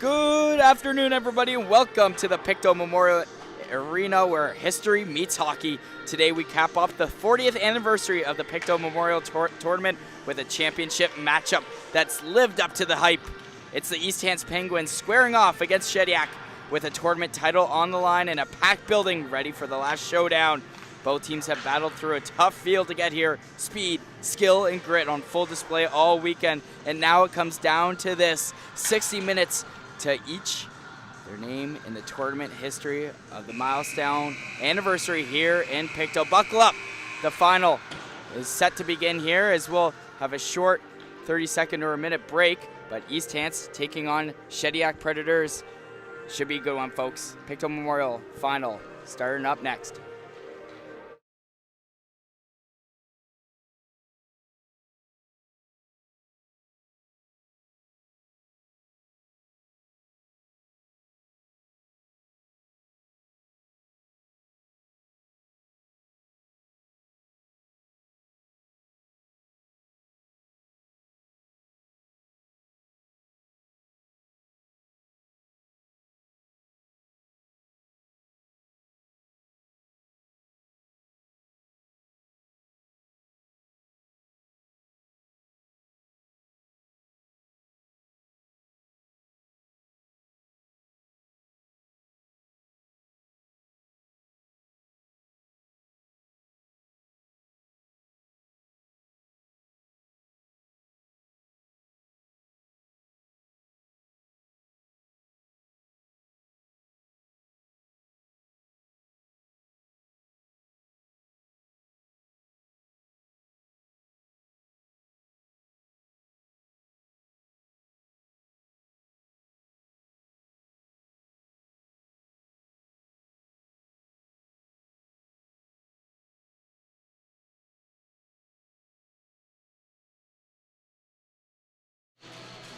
Good afternoon, everybody, and welcome to the Pictou Memorial Arena where history meets hockey. Today we cap off the 40th anniversary of the Pictou Memorial Tournament with a championship matchup that's lived up to the hype. It's the East Hants Penguins squaring off against Shediac with a tournament title on the line and a packed building ready for the last showdown. Both teams have battled through a tough field to get here. Speed, skill, and grit on full display all weekend. And now it comes down to this, 60 minutes to each their name in the tournament history of the milestone anniversary here in Pictou. Buckle up. The final is set to begin here as we'll have a short 30-second or a minute break. But East Hants taking on Shediac Predators. Should be a good one, folks. Pictou Memorial final starting up next.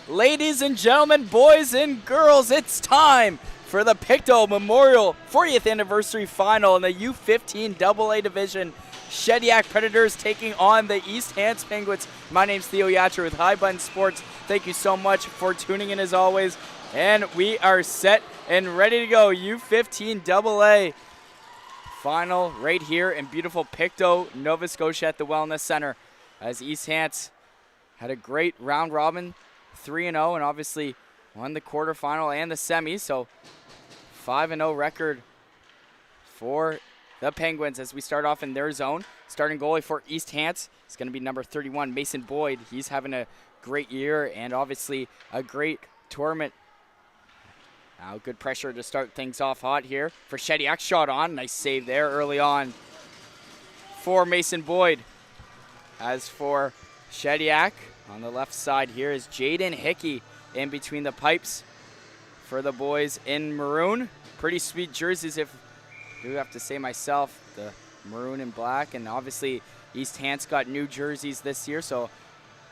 Ladies and gentlemen, boys and girls, it's time for the Pictou Memorial 40th Anniversary Final in the U15AA Division. Shediac Predators taking on the East Hants Penguins. My name's Theo Yatra with High Button Sports. Thank you so much for tuning in as always. And we are set and ready to go. U15AA Final right here in beautiful Pictou, Nova Scotia at the Wellness Center. As East Hants had a great round robin, 3-0, and obviously won the quarterfinal and the semis, so 5-0 record for the Penguins as we start off in their zone. Starting goalie for East Hants is going to be number 31, Mason Boyd. He's having a great year and obviously a great tournament. Now good pressure to start things off hot here for Shediac. Shot on, nice save there early on for Mason Boyd. As for Shediac, on the left side here is Jaden Hickey in between the pipes for the boys in maroon. Pretty sweet jerseys, if I do have to say myself, the maroon and black. And obviously East Hants got new jerseys this year, so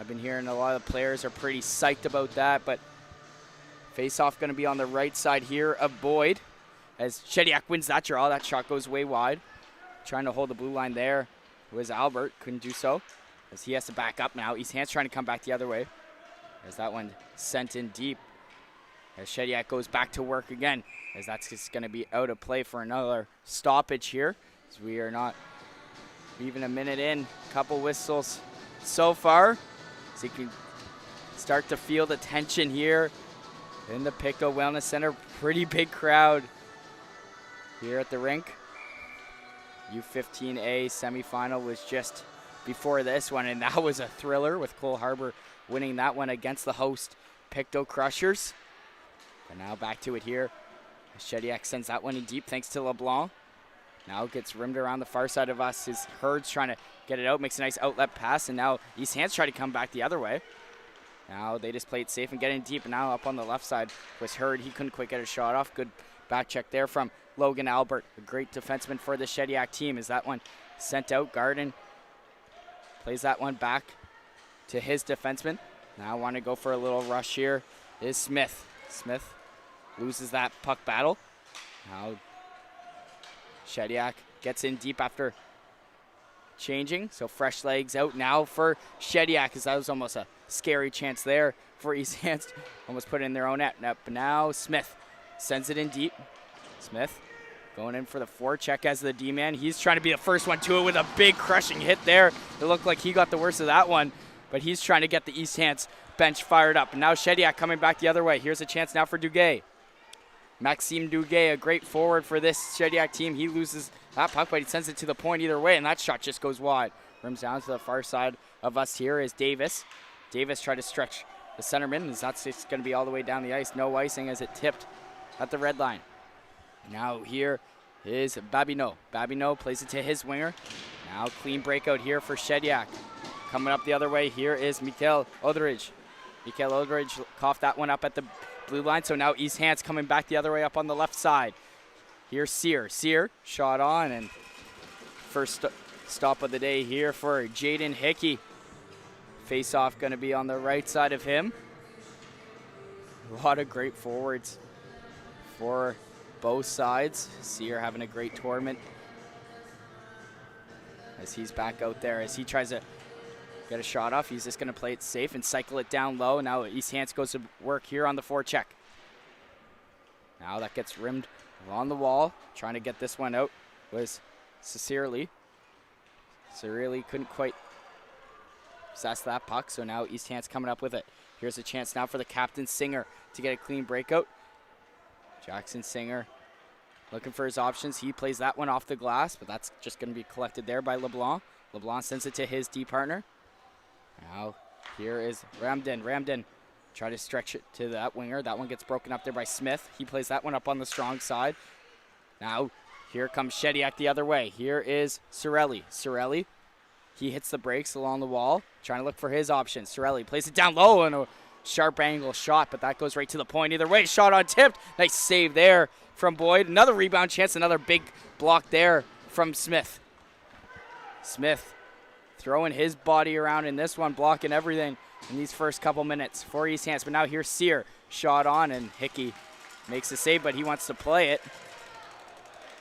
I've been hearing a lot of the players are pretty psyched about that. But face-off going to be on the right side here of Boyd as Shediac wins that draw. That shot goes way wide. Trying to hold the blue line there was Albert, couldn't do so, as he has to back up now. East Hants trying to come back the other way. As that one sent in deep. As Shediac goes back to work again. As that's just going to be out of play for another stoppage here. As we are not even a minute in. Couple whistles so far. So you can start to feel the tension here in the Pictou Wellness Center. Pretty big crowd here at the rink. U15AA semifinal was just before this one, and that was a thriller with Cole Harbour winning that one against the host Pictou Crushers. But now back to it here. Shediac sends that one in deep thanks to LeBlanc. Now gets rimmed around the far side of us. His Herd's trying to get it out, makes a nice outlet pass, and now East Hants try to come back the other way. Now they just play it safe and get in deep, and now up on the left side was Herd. He couldn't quite get a shot off. Good back check there from Logan Albert, a great defenseman for the Shediac team. Is that one sent out? Garden plays that one back to his defenseman. Now want to go for a little rush here is Smith. Smith loses that puck battle. Now Shediac gets in deep after changing. So fresh legs out now for Shediac, because that was almost a scary chance there for East Hants. Almost put it in their own net. But now Smith sends it in deep. Smith going in for the forecheck as the D-man. He's trying to be the first one to it with a big crushing hit there. It looked like he got the worst of that one, but he's trying to get the East Hants bench fired up. And now Shediac coming back the other way. Here's a chance now for Duguay. Maxime Duguay, a great forward for this Shediac team. He loses that puck, but he sends it to the point either way, and that shot just goes wide. Rims down to the far side of us here is Davis. Davis tried to stretch the centerman, and that's just going to be all the way down the ice. No icing as it tipped at the red line. Now here is Babineau. Babineau plays it to his winger. Now clean breakout here for Shediac. Coming up the other way, here is Mikael Odridge. Mikael Odridge coughed that one up at the blue line, so now East Hants coming back the other way up on the left side. Here's Sear. Sear shot on, and first stop of the day here for Jaden Hickey. Face-off going to be on the right side of him. A lot of great forwards for both sides. Sear having a great tournament as he's back out there. As he tries to get a shot off, he's just going to play it safe and cycle it down low. Now East Hants goes to work here on the forecheck. Now that gets rimmed on the wall. Trying to get this one out was Sincerely. Sincerely couldn't quite possess that puck, so now East Hants coming up with it. Here's a chance now for the captain, Singer, to get a clean breakout. Jackson Singer looking for his options. He plays that one off the glass, but that's just going to be collected there by LeBlanc. LeBlanc sends it to his D partner. Now here is Ramden. Ramden try to stretch it to that winger. That one gets broken up there by Smith. He plays that one up on the strong side. Now here comes Shediac the other way. Here is Sorelli. Sorelli, he hits the brakes along the wall, trying to look for his options. Sorelli plays it down low and a sharp angle shot, but that goes right to the point. Either way, shot on tipped. Nice save there from Boyd. Another rebound chance, another big block there from Smith. Smith throwing his body around in this one, blocking everything in these first couple minutes for East Hants. But now here's Sear. Shot on, and Hickey makes a save, but he wants to play it.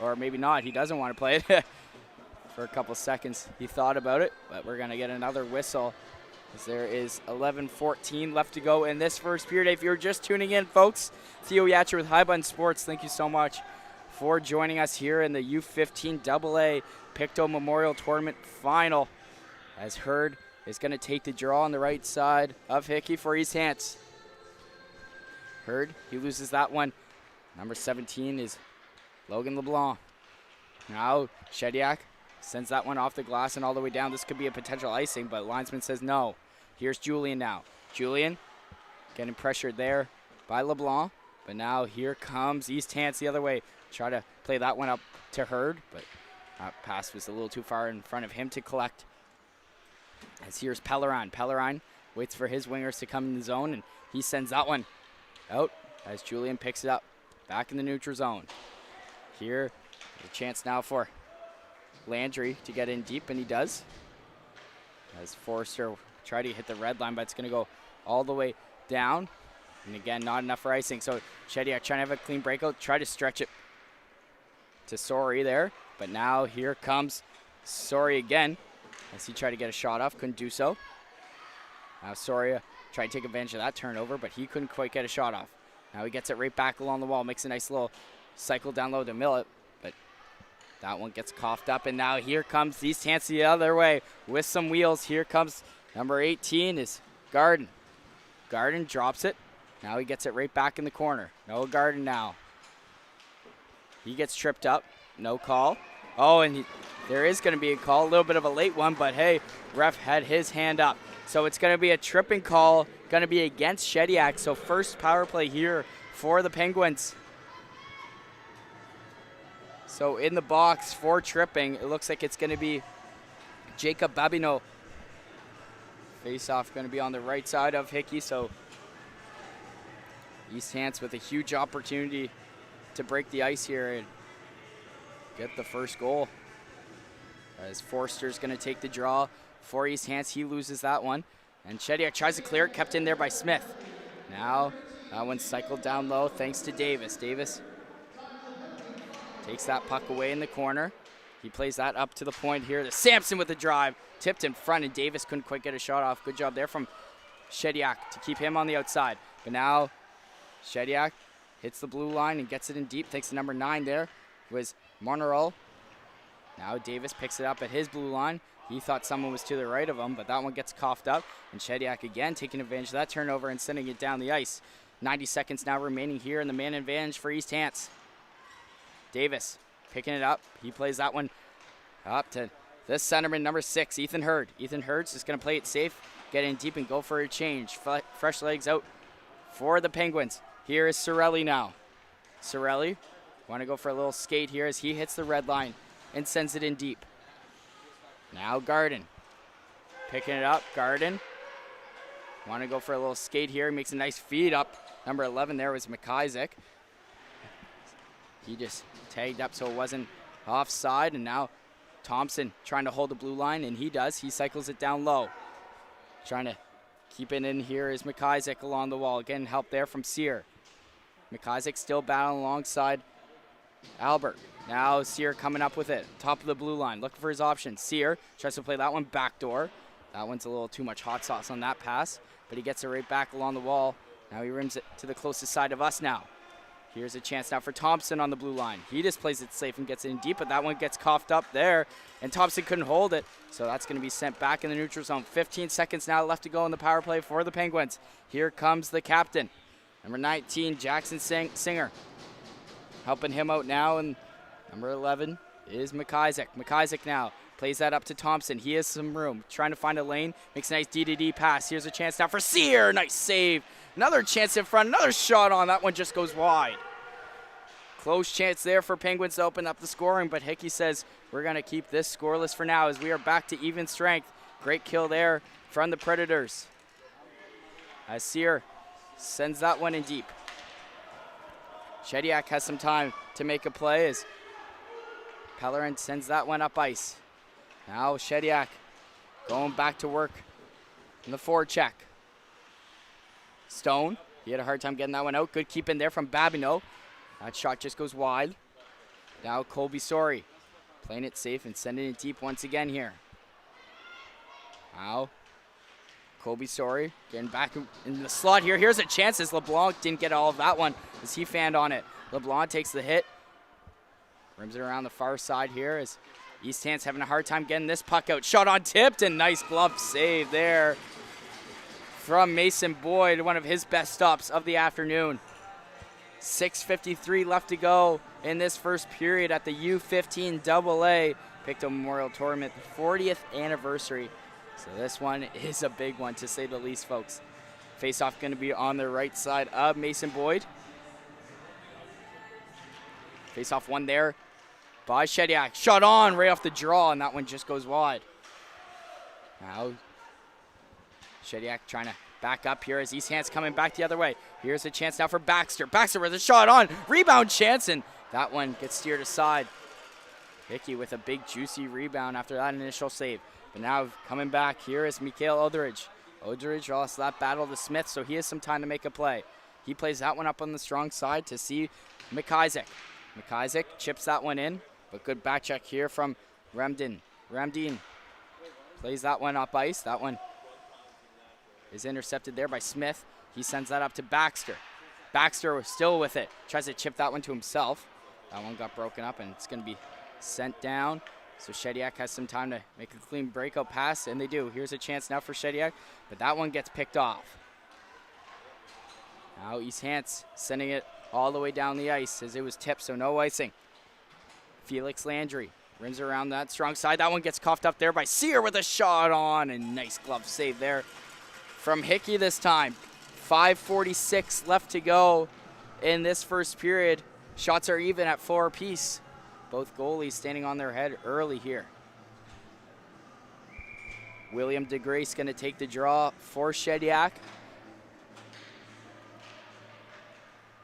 Or maybe not. He doesn't want to play it. For a couple seconds, he thought about it, but we're going to get another whistle as there is 11:14 left to go in this first period. If you're just tuning in, folks, Theo Yatcher with High Button Sports. Thank you so much for joining us here in the U15AA Pictou Memorial Tournament Final, as Hurd is going to take the draw on the right side of Hickey for East Hants. Hurd, he loses that one. Number 17 is Logan LeBlanc. Now Shediac sends that one off the glass and all the way down. This could be a potential icing, but linesman says no. Here's Julian now. Julian getting pressured there by LeBlanc, but now here comes East Hants the other way. Try to play that one up to Hurd, but that pass was a little too far in front of him to collect. As here's Pellerin. Pellerin waits for his wingers to come in the zone, and he sends that one out as Julian picks it up back in the neutral zone. Here, a chance now for Landry to get in deep, and he does. As Forrester tried to hit the red line, but it's going to go all the way down. And again, not enough for icing. So Shediac trying to have a clean breakout, try to stretch it to Sori there. But now here comes Sori again as he tried to get a shot off, couldn't do so. Now Soria tried to take advantage of that turnover, but he couldn't quite get a shot off. Now he gets it right back along the wall, makes a nice little cycle down low to Millet, but that one gets coughed up, and now here comes East Hants the other way with some wheels. Here comes number 18 is Garden. Garden drops it. Now he gets it right back in the corner. No Garden now. He gets tripped up. No call. Oh, and there is going to be a call. A little bit of a late one, but hey, ref had his hand up. So it's going to be a tripping call, going to be against Shediac. So first power play here for the Penguins. So in the box for tripping, it looks like it's going to be Jacob Babineau. Face-off going to be on the right side of Hickey, so East Hants with a huge opportunity to break the ice here and get the first goal. As Forster's going to take the draw for East Hants, he loses that one. And Shediac tries to clear it, kept in there by Smith. Now that one's cycled down low thanks to Davis. Davis takes that puck away in the corner. He plays that up to the point here. The Sampson with the drive. Tipped in front, and Davis couldn't quite get a shot off. Good job there from Shediac to keep him on the outside. But now Shediac hits the blue line and gets it in deep. Takes the number 9 there. It was Monroe. Now Davis picks it up at his blue line. He thought someone was to the right of him, but that one gets coughed up. And Shediac again taking advantage of that turnover and sending it down the ice. 90 seconds now remaining here in the man advantage for East Hants. Davis picking it up. He plays that one up to this centerman, number 6, Ethan Hurd. Ethan Hurd's just going to play it safe, get in deep, and go for a change. Fresh legs out for the Penguins. Here is Sorelli now. Sorelli want to go for a little skate here as he hits the red line and sends it in deep. Now Garden picking it up. Garden want to go for a little skate here. Makes a nice feed up. Number 11 there was McIsaac. He just tagged up so it wasn't offside, and now Thompson trying to hold the blue line, and he does. He cycles it down low. Trying to keep it in here is McIsaac along the wall. Getting help there from Sear. McIsaac still battling alongside Albert. Now Sear coming up with it. Top of the blue line, looking for his options. Sear tries to play that one backdoor. That one's a little too much hot sauce on that pass, but he gets it right back along the wall. Now he rims it to the closest side of us now. Here's a chance now for Thompson on the blue line. He just plays it safe and gets it in deep, but that one gets coughed up there, and Thompson couldn't hold it, so that's going to be sent back in the neutral zone. 15 seconds now left to go in the power play for the Penguins. Here comes the captain, number 19, Jackson Singer. Helping him out now, and number 11 is McIsaac. McIsaac now plays that up to Thompson. He has some room, trying to find a lane, makes a nice D-to-D pass. Here's a chance now for Sear. Nice save. Another chance in front, another shot on. That one just goes wide. Close chance there for Penguins to open up the scoring, but Hickey says we're going to keep this scoreless for now as we are back to even strength. Great kill there from the Predators. As Sear sends that one in deep. Shediac has some time to make a play as Pellerin sends that one up ice. Now Shediac going back to work in the forecheck. Stone, he had a hard time getting that one out. Good keep in there from Babineau. That shot just goes wide. Now Colby Sorry playing it safe and sending it deep once again here. Now Colby Sorry getting back in the slot here. Here's a chance as LeBlanc didn't get all of that one as he fanned on it. LeBlanc takes the hit. Rims it around the far side here as East Hants having a hard time getting this puck out. Shot on tipped and nice glove save there from Mason Boyd, one of his best stops of the afternoon. 6:53 left to go in this first period at the U15AA Pictou Memorial Tournament, the 40th anniversary. So this one is a big one, to say the least, folks. Face-off going to be on the right side of Mason Boyd. Face-off one there by Shediac. Shot on right off the draw, and that one just goes wide. Now Shediac trying to back up here as East Hants coming back the other way. Here's a chance now for Baxter. Baxter with a shot on. Rebound chance, and that one gets steered aside. Hickey with a big juicy rebound after that initial save. But now coming back here is Mikhail Odridge. Odridge lost that battle to Smith, so he has some time to make a play. He plays that one up on the strong side to see McIsaac. McIsaac chips that one in, but good back check here from Ramdin. Ramdin plays that one up ice. That one is intercepted there by Smith. He sends that up to Baxter. Baxter was still with it. Tries to chip that one to himself. That one got broken up, and it's going to be sent down. So Shediac has some time to make a clean breakout pass, and they do. Here's a chance now for Shediac, but that one gets picked off. Now East Hants sending it all the way down the ice as it was tipped, so no icing. Felix Landry rims around that strong side. That one gets coughed up there by Sear with a shot on, and nice glove save there from Hickey this time. 5:46 left to go in this first period. Shots are even at 4 apiece. Both goalies standing on their head early here. William DeGrace going to take the draw for Shediac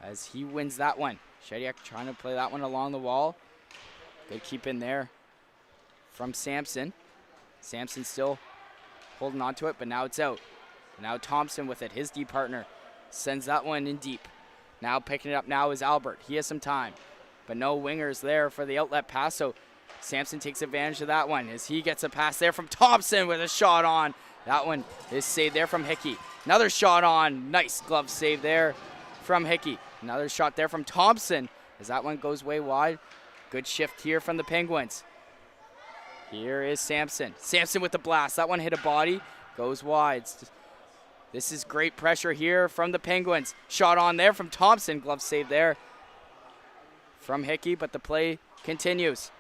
as he wins that one. Shediac trying to play that one along the wall. Good keep in there from Sampson. Sampson still holding on to it, but now it's out. Now Thompson with it, his D partner, sends that one in deep. Now picking it up now is Albert. He has some time, but no wingers there for the outlet pass, so Sampson takes advantage of that one as he gets a pass there from Thompson with a shot on, That one is saved there from Hickey. Another shot on. Nice glove save there from Hickey. Another shot there from Thompson as that one goes way wide. Good shift here from the Penguins. Here is Sampson. Sampson with the blast. That one hit a body. Goes wide. This is great pressure here from the Penguins. Shot on there from Thompson. Glove save there from Hickey, but the play continues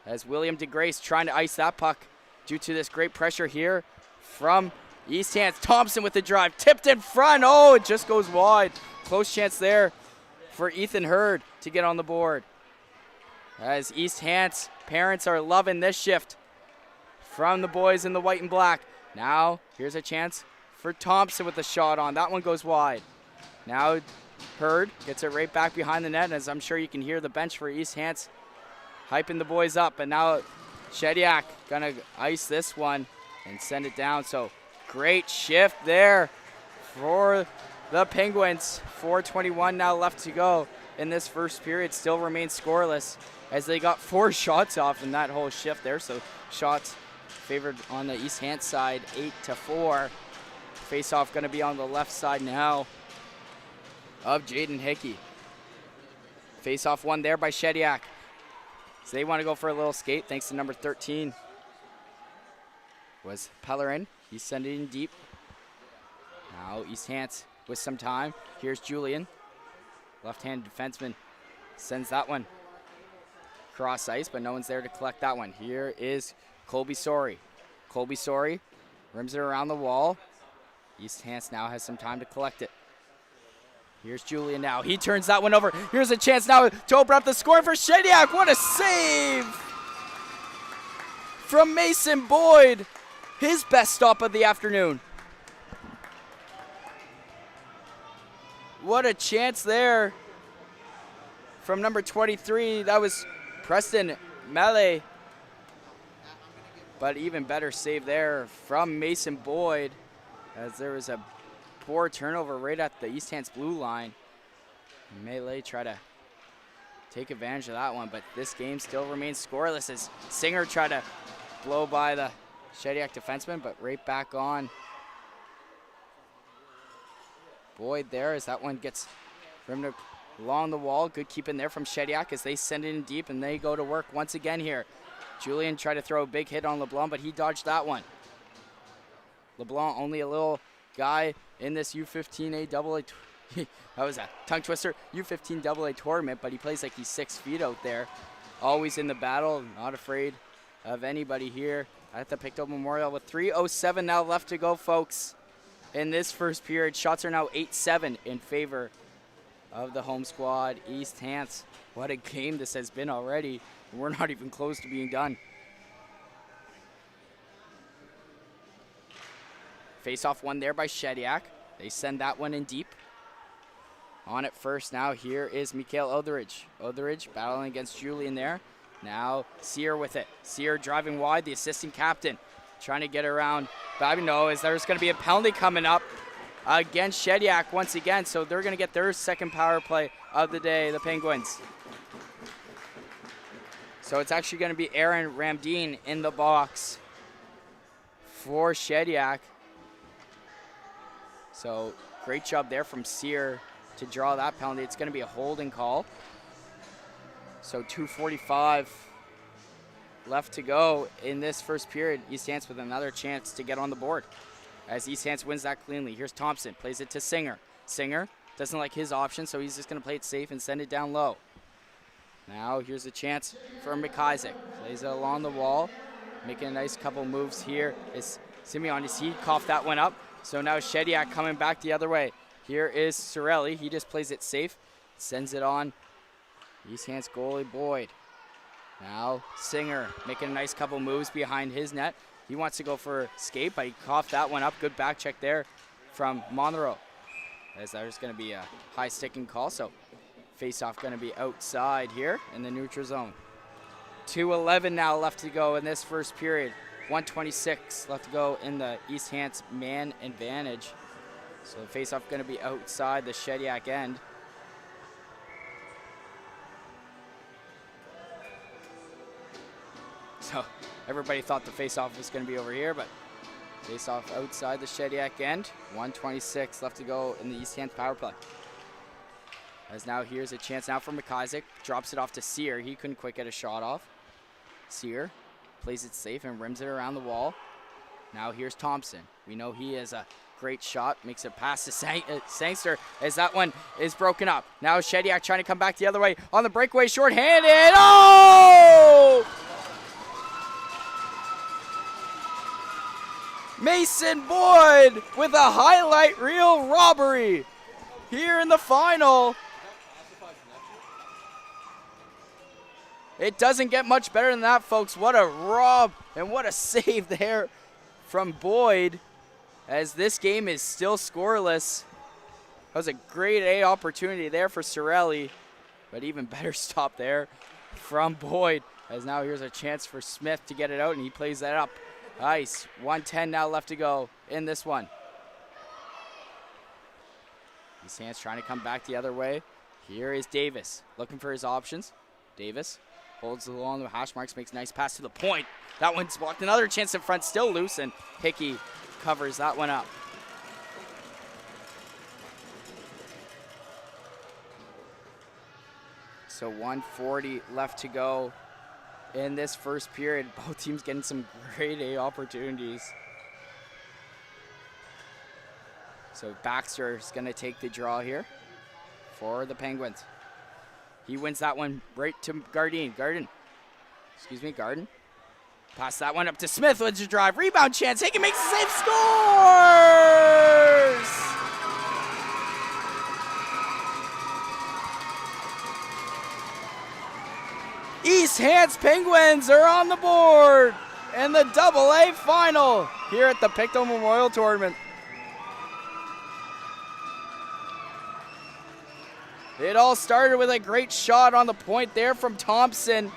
as William DeGrace trying to ice that puck due to this great pressure here from East Hants. Thompson with the drive. Tipped in front. Oh, it just goes wide. Close chance there for Ethan Hurd to get on the board. As East Hants parents are loving this shift from the boys in the white and black. Now, here's a chance for Thompson with the shot on. That one goes wide. Now, Hurd gets it right back behind the net, as I'm sure you can hear the bench for East Hants hyping the boys up. And now Shediac gonna ice this one and send it down. So great shift there for the Penguins. 4:21 now left to go in this first period. Still remains scoreless as they got 4 shots off in that whole shift there. So shots favored on the East Hants side, 8-4. Face-off gonna be on the left side now of Jaden Hickey. Face-off won there by Shediac. So they want to go for a little skate thanks to number 13. Was Pellerin. He's sending it in deep. Now East Hants with some time. Here's Julian. Left-handed defenseman sends that one cross ice, but no one's there to collect that one. Here is Colby Sorey. Colby Sorey rims it around the wall. East Hants now has some time to collect it. Here's Julian now. He turns that one over. Here's a chance now to open up the score for Shediac. What a save from Mason Boyd. His best stop of the afternoon. What a chance there from number 23. That was Preston Mele. But even better save there from Mason Boyd, as there was a poor turnover right at the East Hants blue line. Melee try to take advantage of that one, but this game still remains scoreless as Singer tried to blow by the Shediac defenseman, but right back on Boyd there as that one gets rimmed along the wall. Good keeping there from Shediac as they send it in deep and they go to work once again here. Julian tried to throw a big hit on LeBlanc, but he dodged that one. LeBlanc, only a little guy in this U15AA that was a tongue twister, U15AA tournament, but he plays like he's 6 feet out there. Always in the battle, not afraid of anybody here at the Pictou Memorial with 3:07 now left to go, folks. In this first period, shots are now 8-7 in favor of the home squad, East Hants. What a game this has been already. We're not even close to being done. Face-off won there by Shediac. They send that one in deep. On it first now, here is Mikael Otheridge. Otheridge battling against Julian there. Now Sear with it. Sear driving wide, the assistant captain. Trying to get around Babino as there's going to be a penalty coming up against Shediac once again. So they're going to get their second power play of the day, the Penguins. So it's actually going to be Aaron Ramdeen in the box for Shediac. So great job there from Sear to draw that penalty. It's going to be a holding call. So 2:45 left to go in this first period. East Hants with another chance to get on the board as East Hants wins that cleanly. Here's Thompson, plays it to Singer. Singer doesn't like his option, so he's just going to play it safe and send it down low. Now here's a chance for McIsaac. Plays it along the wall, making a nice couple moves here. Is Simeon, he coughed that one up. So now Shediac coming back the other way. Here is Sorelli. He just plays it safe, sends it on. East Hants goalie Boyd. Now Singer making a nice couple moves behind his net. He wants to go for skate, but he coughed that one up. Good back check there from Monroe. As there's going to be a high sticking call, so face-off going to be outside here in the neutral zone. 2:11 now left to go in this first period. 1:26 left to go in the East Hants man advantage. So the face-off going to be outside the Shediac end. So everybody thought the face-off was going to be over here, but Face off outside the Shediac end. 1:26 left to go in the East Hants power play. As now here's a chance now for McIsaac. Drops it off to Sear. He couldn't quite get a shot off. Sear plays it safe and rims it around the wall. Now here's Thompson. We know he is a great shot. Makes it past the Sangster as that one is broken up. Now Shediac trying to come back the other way on the breakaway, short-handed. Oh! Mason Boyd with a highlight reel robbery here in the final. It doesn't get much better than that, folks. What a rob and what a save there from Boyd, as this game is still scoreless. That was a grade A opportunity there for Sorelli, but even better stop there from Boyd, as now here's a chance for Smith to get it out, and he plays that up. Nice. 1:10 now left to go in this one. These hands trying to come back the other way. Here is Davis looking for his options. Davis holds along the hash marks, makes a nice pass to the point. That one's blocked. Another chance in front, still loose, and Hickey covers that one up. So 1:40 left to go in this first period. Both teams getting some grade A opportunities. So Baxter is going to take the draw here for the Penguins. He wins that one right to Garden. Garden. Pass that one up to Smith. Wins the drive. Rebound chance. Hickey makes the save. Scores! East Hants Penguins are on the board in the AA final here at the Pictou Memorial Tournament. It all started with a great shot on the point there from Thompson.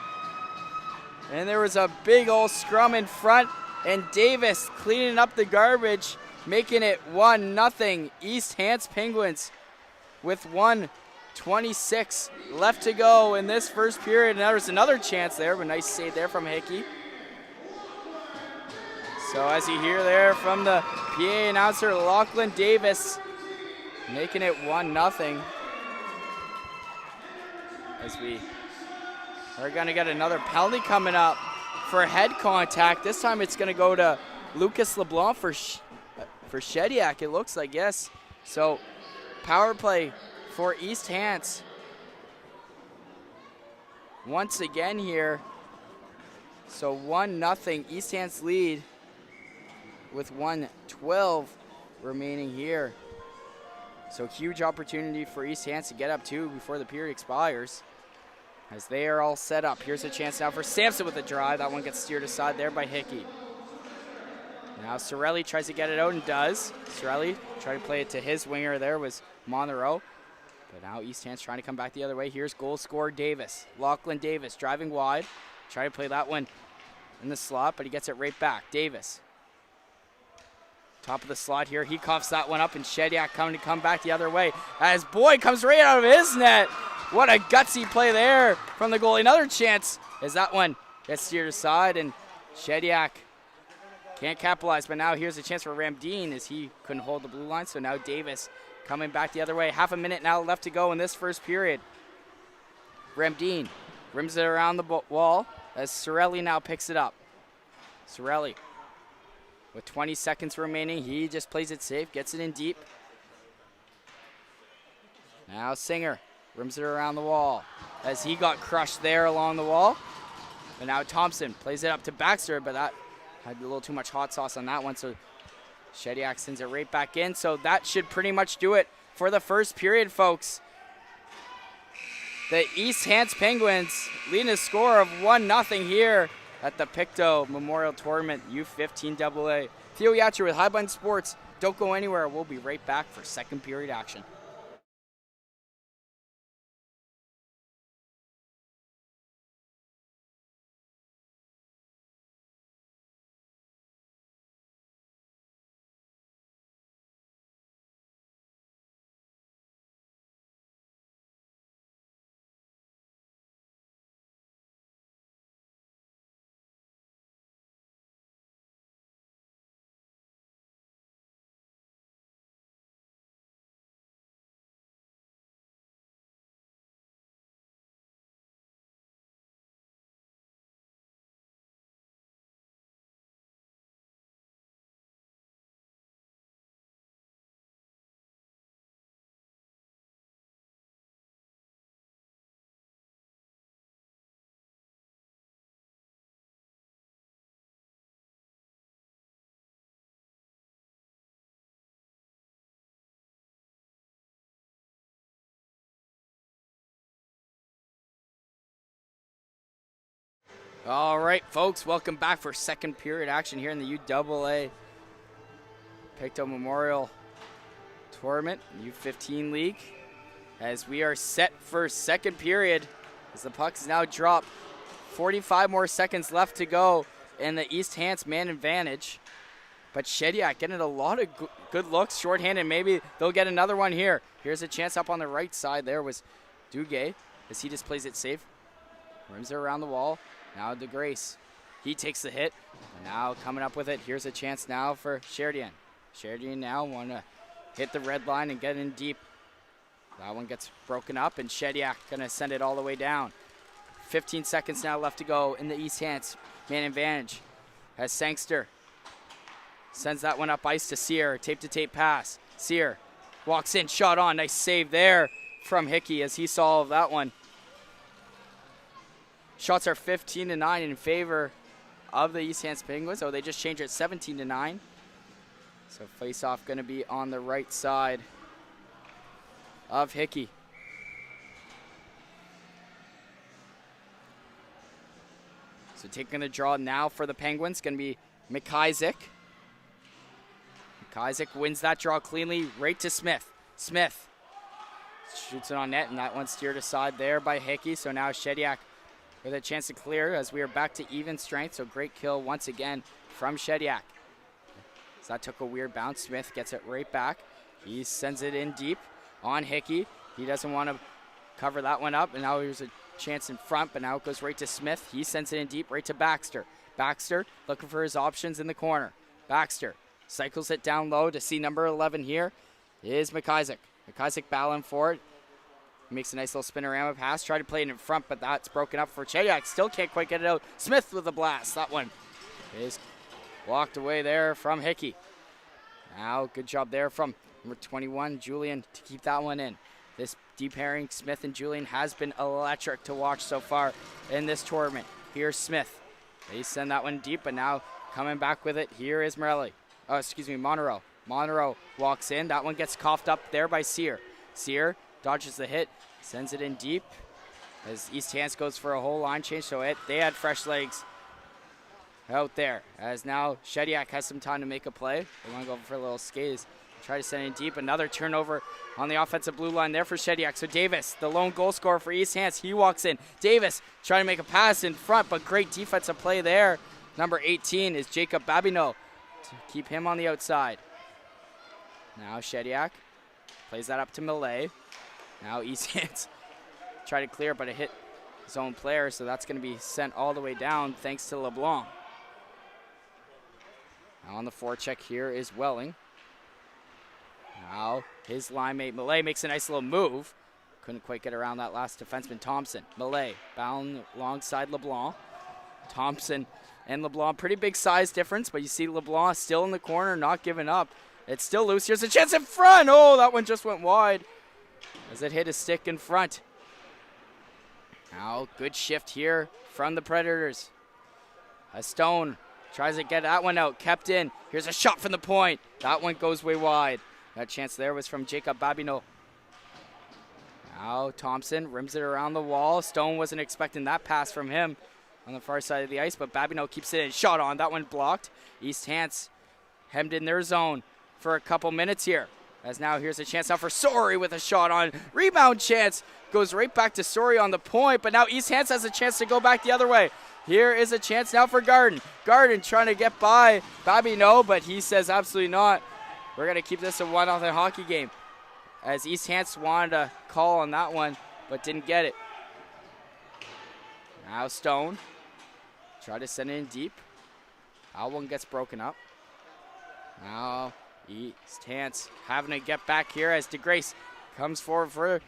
And there was a big old scrum in front, and Davis cleaning up the garbage, making it 1-0 East Hants Penguins with 1:26 left to go in this first period. And there was another chance there, but nice save there from Hickey. So as you hear there from the PA announcer, Lachlan Davis making it 1-0. As we are going to get another penalty coming up for head contact. This time it's going to go to Lucas LeBlanc for Shediac, it looks like, yes. So power play for East Hants once again here. So 1-0 East Hants lead with 1:12 remaining here. So huge opportunity for East Hants to get up two before the period expires, as they are all set up. Here's a chance now for Sampson with a drive. That one gets steered aside there by Hickey. Now Sorelli tries to get it out and does. Sorelli trying to play it to his winger there was Monroe. But now East Hants trying to come back the other way. Here's goal scorer Davis. Lachlan Davis driving wide. Try to play that one in the slot, but he gets it right back. Davis. Top of the slot here. He coughs that one up, and Shediac coming to come back the other way as Boyd comes right out of his net. What a gutsy play there from the goalie. Another chance as that one gets steered aside, and Shediac can't capitalize. But now here's a chance for Ramdeen as he couldn't hold the blue line. So now Davis coming back the other way. Half a minute now left to go in this first period. Ramdeen rims it around the wall as Sorelli now picks it up. Sorelli with 20 seconds remaining, he just plays it safe, gets it in deep. Now Singer rims it around the wall as he got crushed there along the wall. And now Thompson plays it up to Baxter, but that had a little too much hot sauce on that one, so Shediac sends it right back in. So that should pretty much do it for the first period, folks. The East Hants Penguins leading a score of 1-0 here at the Pictou Memorial Tournament U15AA. Theo Yatcher with Highline Sports. Don't go anywhere. We'll be right back for second period action. All right, folks, welcome back for second period action here in the UAA Pictou Memorial Tournament, U15 League, as we are set for second period as the puck is now dropped. 45 more seconds left to go in the East Hants man advantage. But Shediac getting a lot of good looks, shorthanded. Maybe they'll get another one here. Here's a chance up on the right side. There was Duguay as he just plays it safe. Rims it around the wall. Now DeGrace. He takes the hit. Now coming up with it. Here's a chance now for Sheridan. Sheridan now want to hit the red line and get in deep. That one gets broken up, and Shediac going to send it all the way down. 15 seconds now left to go in the East Hants man advantage. As Sangster sends that one up ice to Sear. Tape-to-tape pass. Sear walks in, shot on. Nice save there from Hickey as he solved that one. Shots are 15-9 in favor of the East Hants Penguins. Oh, they just changed it 17-9. So face-off going to be on the right side of Hickey. So taking the draw now for the Penguins going to be McIsaac. McIsaac wins that draw cleanly right to Smith. Smith shoots it on net, and that one's steered aside there by Hickey. So now Shediac with a chance to clear as we are back to even strength. So great kill once again from Shediac. So that took a weird bounce. Smith gets it right back. He sends it in deep on Hickey. He doesn't want to cover that one up, and now here's a chance in front, but now it goes right to Smith. He sends it in deep right to Baxter. Baxter looking for his options in the corner. Baxter cycles it down low to see number 11 here is McIsaac. McIsaac battling for it. Makes a nice little spinorama pass. Try to play it in front, but that's broken up for Shediac. Still can't quite get it out. Smith with a blast. That one is walked away there from Hickey. Now, good job there from number 21, Julian, to keep that one in. This deep pairing, Smith and Julian, has been electric to watch so far in this tournament. Here's Smith. They send that one deep, but now coming back with it, here is Monroe. Monroe walks in. That one gets coughed up there by Sear. Sear dodges the hit, sends it in deep as East Hants goes for a whole line change, so they had fresh legs out there. As now Shediac has some time to make a play. They want to go for a little skaze. Try to send it in deep. Another turnover on the offensive blue line there for Shediac. So Davis, the lone goal scorer for East Hants, he walks in. Davis trying to make a pass in front, but great defensive play there. Number 18 is Jacob Babineau to keep him on the outside. Now Shediac plays that up to Millet. Now East Hants try to clear, but it hit his own player, so that's going to be sent all the way down thanks to LeBlanc. Now on the forecheck here is Welling. Now his line mate Millet makes a nice little move. Couldn't quite get around that last defenseman, Thompson. Millet bound alongside LeBlanc. Thompson and LeBlanc, pretty big size difference, but you see LeBlanc still in the corner, not giving up. It's still loose. Here's a chance in front. Oh, that one just went wide as it hit a stick in front. Now, good shift here from the Predators. A Stone tries to get that one out, kept in. Here's a shot from the point. That one goes way wide. That chance there was from Jacob Babineau. Now Thompson rims it around the wall. Stone wasn't expecting that pass from him on the far side of the ice, but Babineau keeps it in. Shot on. That one blocked. East Hants hemmed in their zone for a couple minutes here. As now here's a chance now for Sori with a shot on. Rebound chance goes right back to Sori on the point, but now East Hants has a chance to go back the other way. Here is a chance now for Garden. Garden trying to get by Babineau, but he says absolutely not. We're going to keep this a 1-0 hockey game. As East Hants wanted a call on that one, but didn't get it. Now Stone. Try to send it in deep. That one gets broken up. Now East Hants having to get back here as DeGrace comes forward for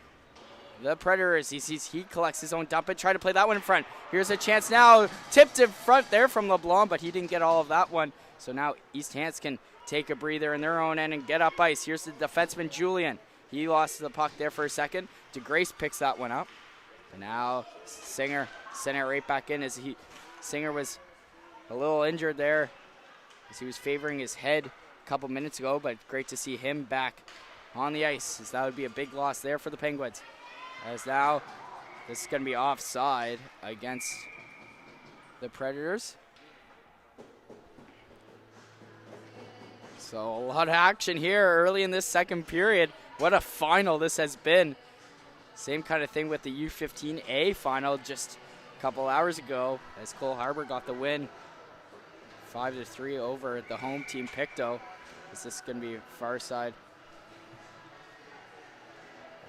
the Predators. He collects his own dump it. Try to play that one in front. Here's a chance now. Tipped in front there from LeBlanc, but he didn't get all of that one. So now East Hants can take a breather in their own end and get up ice. Here's the defenseman, Julian. He lost the puck there for a second. DeGrace picks that one up. And now Singer sent it right back in as Singer was a little injured there as he was favoring his head a couple minutes ago, but great to see him back on the ice, as that would be a big loss there for the Penguins. As now this is going to be offside against the Predators. So a lot of action here early in this second period. What a final this has been. Same kind of thing with the U15AA final just a couple hours ago as Cole Harbour got the win 5-3 over the home team Pictou. Is this going to be far side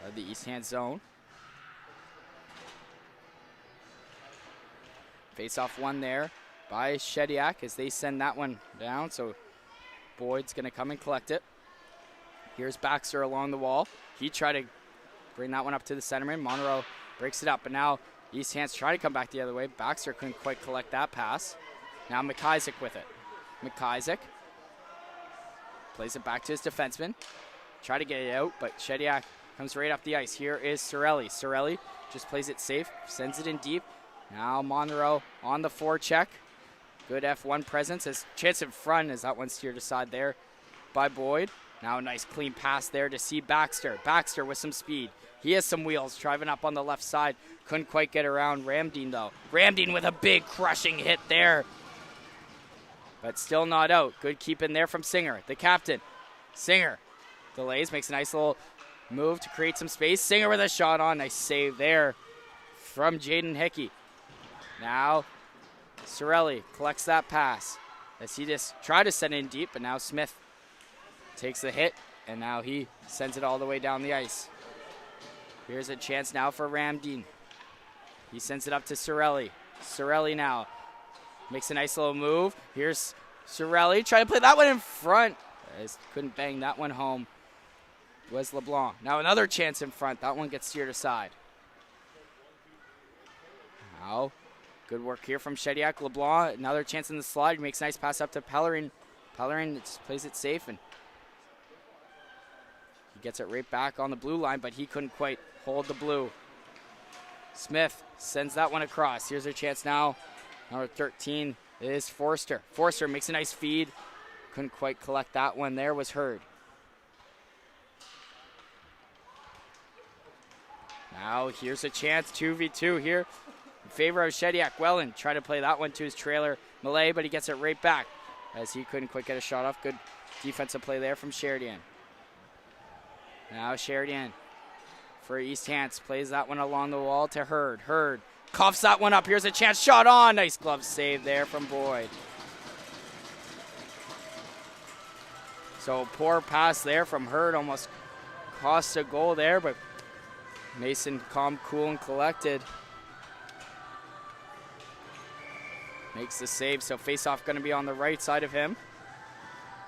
of the East Hants zone? Face-off one there by Shediac as they send that one down. So Boyd's going to come and collect it. Here's Baxter along the wall. He tried to bring that one up to the centerman. Monroe breaks it up, but now East Hants try to come back the other way. Baxter couldn't quite collect that pass. Now McIsaac with it. McIsaac plays it back to his defenseman. Try to get it out, but Shediac comes right up the ice. Here is Sorelli. Sorelli just plays it safe, sends it in deep. Now Monroe on the forecheck. Good F1 presence. As chance in front as that one steered aside there by Boyd. Now a nice clean pass there to see Baxter. Baxter with some speed. He has some wheels driving up on the left side. Couldn't quite get around Ramdeen though. Ramdeen with a big crushing hit there. But still not out. Good keep in there from Singer, the captain. Singer delays, makes a nice little move to create some space. Singer with a shot on. Nice save there from Jaden Hickey. Now Sorelli collects that pass as he just tried to send it in deep, but now Smith takes the hit, and now he sends it all the way down the ice. Here's a chance now for Ramdeen. He sends it up to Sorelli. Sorelli now makes a nice little move. Here's Sorelli trying to play that one in front. Couldn't bang that one home. Was LeBlanc. Now another chance in front. That one gets steered aside. Now, good work here from Shediac. LeBlanc, another chance in the slide. Makes a nice pass up to Pellerin. Pellerin just plays it safe, and he gets it right back on the blue line, but he couldn't quite hold the blue. Smith sends that one across. Here's a chance now. Number 13 is Forster. Forster makes a nice feed. Couldn't quite collect that one there, was Hurd. Now here's a chance, 2v2 here in favor of Shediac. Welland tried to play that one to his trailer Malay, but he gets it right back as he couldn't quite get a shot off. Good defensive play there from Sheridan. Now Sheridan for East Hants plays that one along the wall to Hurd. Hurd coughs that one up. Here's a chance, shot on. Nice glove save there from Boyd. So poor pass there from Hurd, almost cost a goal there, but Mason calm, cool, and collected. Makes the save, so face-off going to be on the right side of him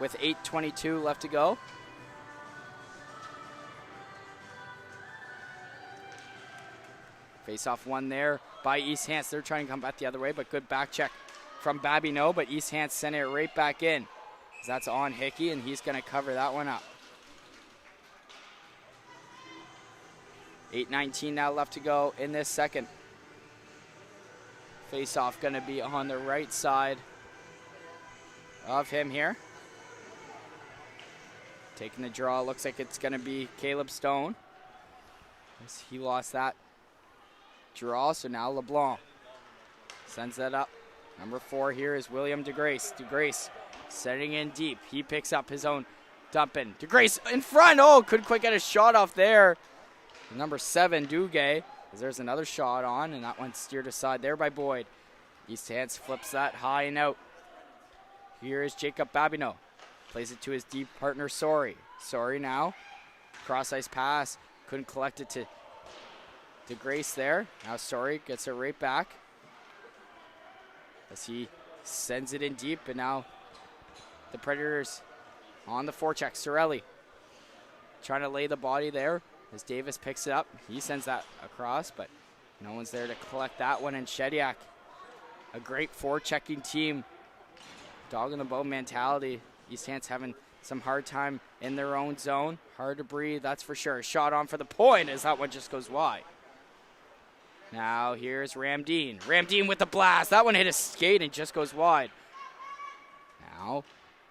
with 8:22 left to go. Face-off one there by East Hants. They're trying to come back the other way, but good back check from Babineau, but East Hants sent it right back in. That's on Hickey, and he's going to cover that one up. 8:19 now left to go in this second. Face-off going to be on the right side of him here. Taking the draw, looks like it's going to be Caleb Stone. He lost that draw, so now LeBlanc sends that up. Number 4 here is William DeGrace. DeGrace setting in deep. He picks up his own dump in. DeGrace in front. Oh, couldn't quite get a shot off there. Number 7, Duguay. There's another shot on, and that one steered aside there by Boyd. East Hants flips that high and out. Here is Jacob Babineau. Plays it to his deep partner, Sorry. Sorry now. Cross-ice pass. Couldn't collect it to DeGrace there. Now Sorry gets it right back as he sends it in deep, and now the Predators on the forecheck. Sorelli trying to lay the body there as Davis picks it up. He sends that across, but no one's there to collect that one. And Shediac, a great forechecking team. Dog in the bone mentality. East Hants having some hard time in their own zone. Hard to breathe, that's for sure. Shot on for the point as that one just goes wide. Now here's Ramdeen. Ramdeen with the blast. That one hit his skate and just goes wide. Now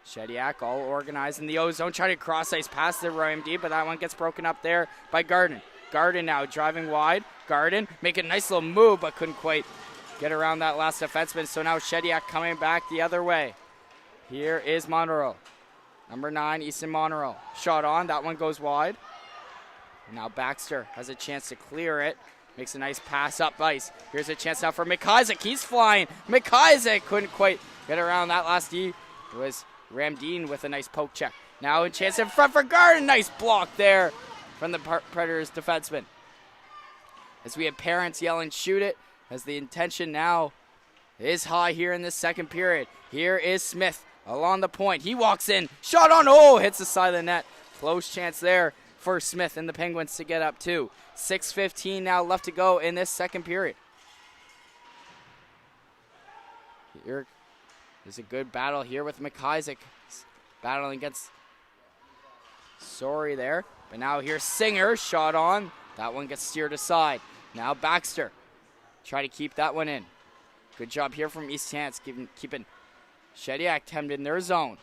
Shediac all organized in the O-zone, trying to cross-ice pass the Ramdeen, but that one gets broken up there by Garden. Garden now driving wide. Garden making a nice little move, but couldn't quite get around that last defenseman. So now Shediac coming back the other way. Here is Monroe. Number 9, Easton Monroe. Shot on. That one goes wide. Now Baxter has a chance to clear it. Makes a nice pass up ice. Here's a chance now for McIsaac. He's flying. McIsaac couldn't quite get around that last D. It was Ramdeen with a nice poke check. Now a chance in front for Garden. Nice block there from the Predators defenseman. As we have parents yelling, shoot it, as the intention now is high here in this second period. Here is Smith along the point. He walks in. Shot on. Oh, hits the side of the net. Close chance there for Smith and the Penguins to get up too. 6:15 now left to go in this second period. Here is a good battle here with McIsaac battling against Sorry there. But now here's Singer. Shot on. That one gets steered aside. Now Baxter. Try to keep that one in. Good job here from East Hants, keeping Shediac hemmed in their zone.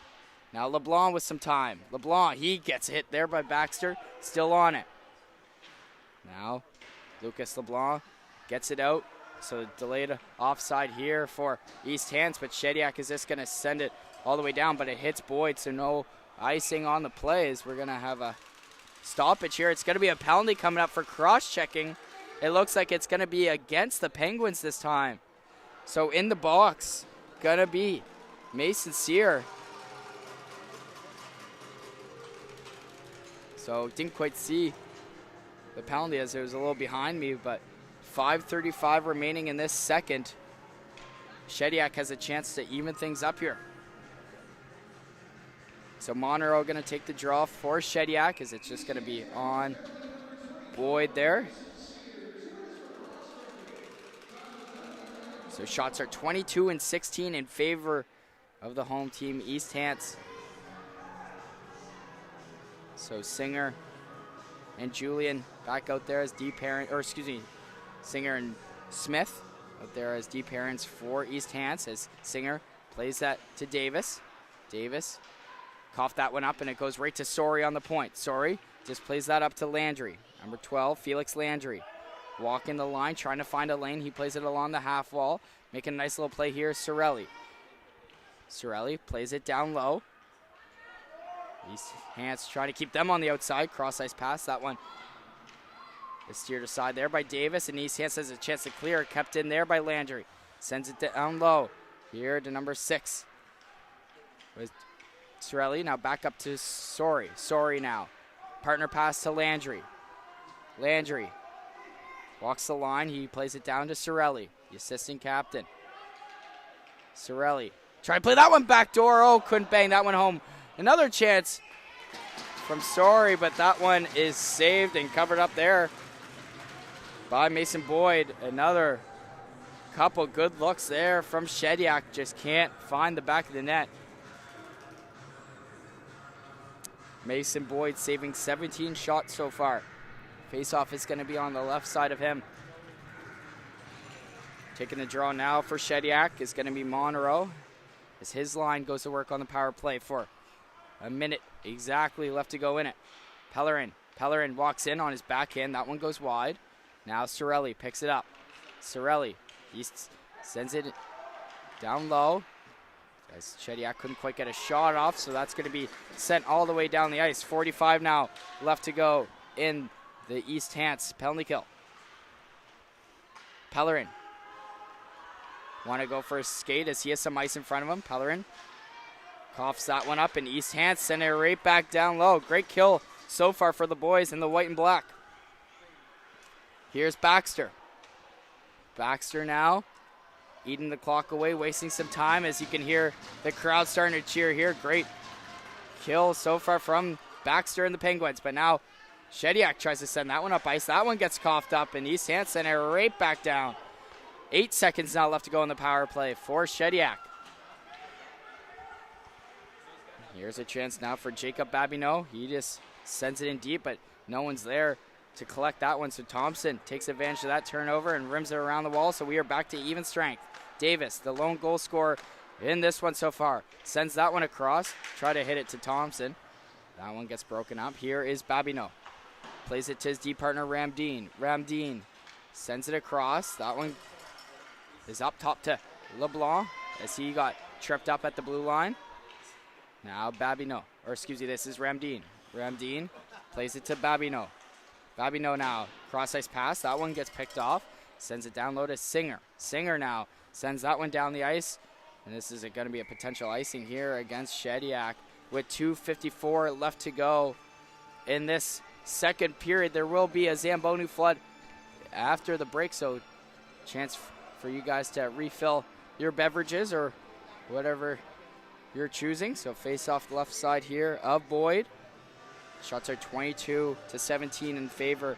Now LeBlanc with some time. LeBlanc, he gets hit there by Baxter. Still on it. Now Lucas LeBlanc gets it out. So delayed offside here for East Hants, but Shediac is just going to send it all the way down, but it hits Boyd, so no icing on the plays. We're going to have a stoppage here. It's going to be a penalty coming up for cross-checking. It looks like it's going to be against the Penguins this time. So in the box, going to be Mason Sear. So didn't quite see the penalty as it was a little behind me, but 5:35 remaining in this second. Shediac has a chance to even things up here. So Monroe going to take the draw for Shediac, as it's just going to be on Boyd there. So shots are 22 and 16 in favor of the home team, East Hants. So Singer and Julian back out there as D parent, or excuse me, Singer and Smith out there as D parents for East Hants, as Singer plays that to Davis. Davis coughed that one up, and it goes right to Sorry on the point. Sorry just plays that up to Landry. Number 12, Felix Landry. Walking the line, trying to find a lane. He plays it along the half wall. Making a nice little play here, Sorelli. Sorelli plays it down low. East Hants trying to keep them on the outside. Cross-ice pass. That one is steered aside there by Davis, and East Hants has a chance to clear. Kept in there by Landry. Sends it down low. Here to number 6. With Sorelli. Now back up to Sorry. Sorry now. Partner pass to Landry. Landry walks the line. He plays it down to Sorelli, the assistant captain. Sorelli. Try to play that one back door. Oh, couldn't bang that one home. Another chance from Sorry, but that one is saved and covered up there by Mason Boyd. Another couple good looks there from Shediac. Just can't find the back of the net. Mason Boyd saving 17 shots so far. Face-off is going to be on the left side of him. Taking the draw now for Shediac is going to be Monroe, as his line goes to work on the power play for a minute exactly left to go in it. Pellerin. Pellerin walks in on his backhand. That one goes wide. Now Sorelli picks it up. Sorelli, he sends it down low, as Shediac couldn't quite get a shot off, so that's going to be sent all the way down the ice. 45 now left to go in the East Hants penalty kill. Pellerin want to go for a skate as he has some ice in front of him. Pellerin coughs that one up, and East Hants send it right back down low. Great kill so far for the boys in the white and black. Here's Baxter. Baxter now eating the clock away, wasting some time, as you can hear the crowd starting to cheer here. Great kill so far from Baxter and the Penguins, but now Shediac tries to send that one up ice. That one gets coughed up, and East Hants send it right back down. 8 seconds now left to go in the power play for Shediac. Here's a chance now for Jacob Babineau. He just sends it in deep, but no one's there to collect that one. So Thompson takes advantage of that turnover and rims it around the wall. So we are back to even strength. Davis, the lone goal scorer in this one so far, sends that one across. Try to hit it to Thompson. That one gets broken up. Here is Babineau. Plays it to his D partner, Ramdeen. Ramdeen sends it across. That one is up top to LeBlanc as he got tripped up at the blue line. Now Babineau, or excuse me, this is Ramdeen. Ramdeen plays it to Babineau. Babineau now, cross ice pass, that one gets picked off. Sends it down low to Singer. Singer now sends that one down the ice. And this is going to be a potential icing here against Shediac with 2:54 left to go in this second period. There will be a Zamboni flood after the break, so chance for you guys to refill your beverages or whatever you're choosing. So face off the left side here of Boyd. Shots are 22-17 in favor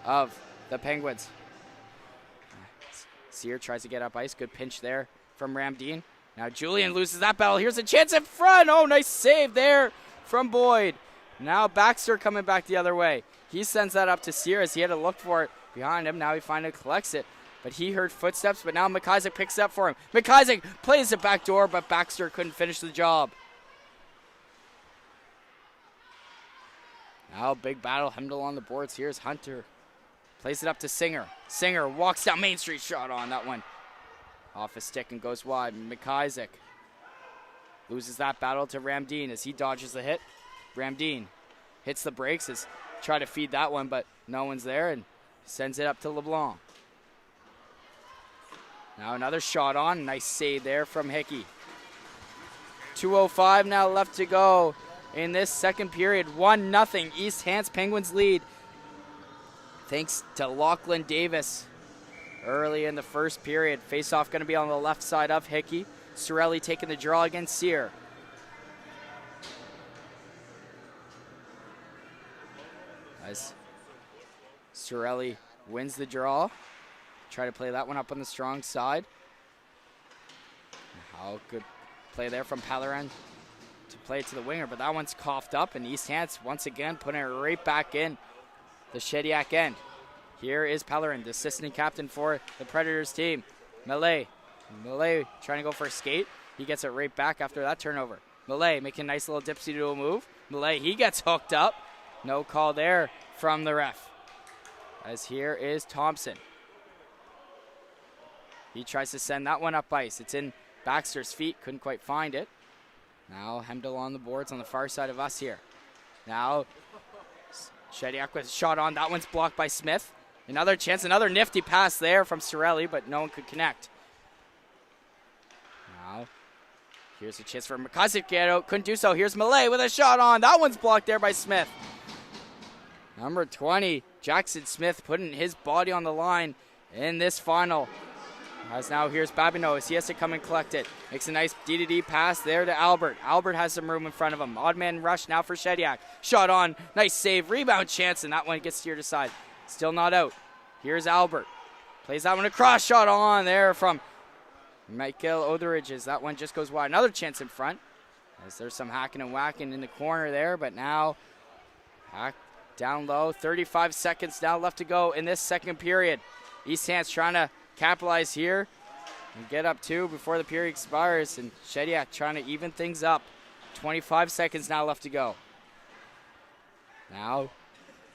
of the Penguins. Sear tries to get up ice. Good pinch there from Ramdeen. Now Julian loses that battle. Here's a chance in front. Oh, nice save there from Boyd. Now Baxter coming back the other way. He sends that up to Sear as he had to look for it behind him. Now he finally collects it. But he heard footsteps, but now McIsaac picks it up for him. McIsaac plays it back door, but Baxter couldn't finish the job. Now big battle. Hemdall on the boards. Here's Hunter. Plays it up to Singer. Singer walks down Main Street. Shot on that one. Off his stick and goes wide. McIsaac loses that battle to Ramdeen as he dodges the hit. Ramdeen hits the brakes as try to feed that one, but no one's there and sends it up to LeBlanc. Now another shot on. Nice save there from Hickey. 2:05 now left to go in this second period. 1-0 East Hants Penguins lead. Thanks to Lachlan Davis early in the first period. Face-off going to be on the left side of Hickey. Sorelli taking the draw against Sear. As Sorelli wins the draw. Try to play that one up on the strong side. Oh, good play there from Pellerin to play it to the winger, but that one's coughed up, and East Hants once again putting it right back in the Shediac end. Here is Pellerin, the assistant captain for the Predators team. Millet trying to go for a skate. He gets it right back after that turnover. Millet making a nice little dipsy-doodle move. Millet, he gets hooked up. No call there from the ref. As here is Thompson. He tries to send that one up ice. It's in Baxter's feet. Couldn't quite find it. Now Hemdall on the boards on the far side of us here. Now Shediac with a shot on. That one's blocked by Smith. Another chance, another nifty pass there from Sorelli, but no one could connect. Now here's a chance for McIsaac to get out. Couldn't do so. Here's Millet with a shot on. That one's blocked there by Smith. Number 20, Jackson Smith putting his body on the line in this final. As now here's Babineau as he has to come and collect it. Makes a nice D-to-D pass there to Albert. Albert has some room in front of him. Odd man rush now for Shediac. Shot on. Nice save. Rebound chance, and that one gets steered aside. Still not out. Here's Albert. Plays that one across. Shot on there from Michael Otheridge as that one just goes wide. Another chance in front. As there's some hacking and whacking in the corner there, but now hack down low. 35 seconds now left to go in this second period. East Hants trying to capitalize here and get up two before the period expires, and Shediac trying to even things up. 25 seconds now left to go. Now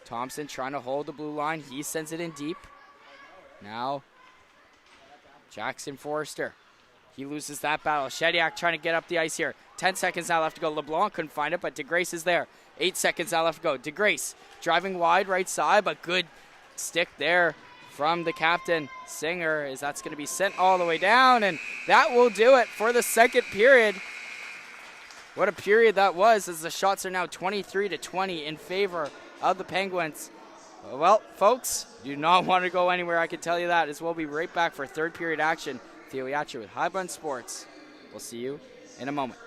Thompson trying to hold the blue line. He sends it in deep. Now Jackson Forrester. He loses that battle. Shediac trying to get up the ice here. 10 seconds now left to go. LeBlanc couldn't find it, but DeGrace is there. 8 seconds now left to go. DeGrace driving wide right side, but good stick there from the captain, Singer, as that's going to be sent all the way down, and that will do it for the second period. What a period that was, as the shots are now 23-20 in favor of the Penguins. Well, folks, you do not want to go anywhere, I can tell you that, as we'll be right back for third period action. Theo Yacha with High Bun Sports. We'll see you in a moment.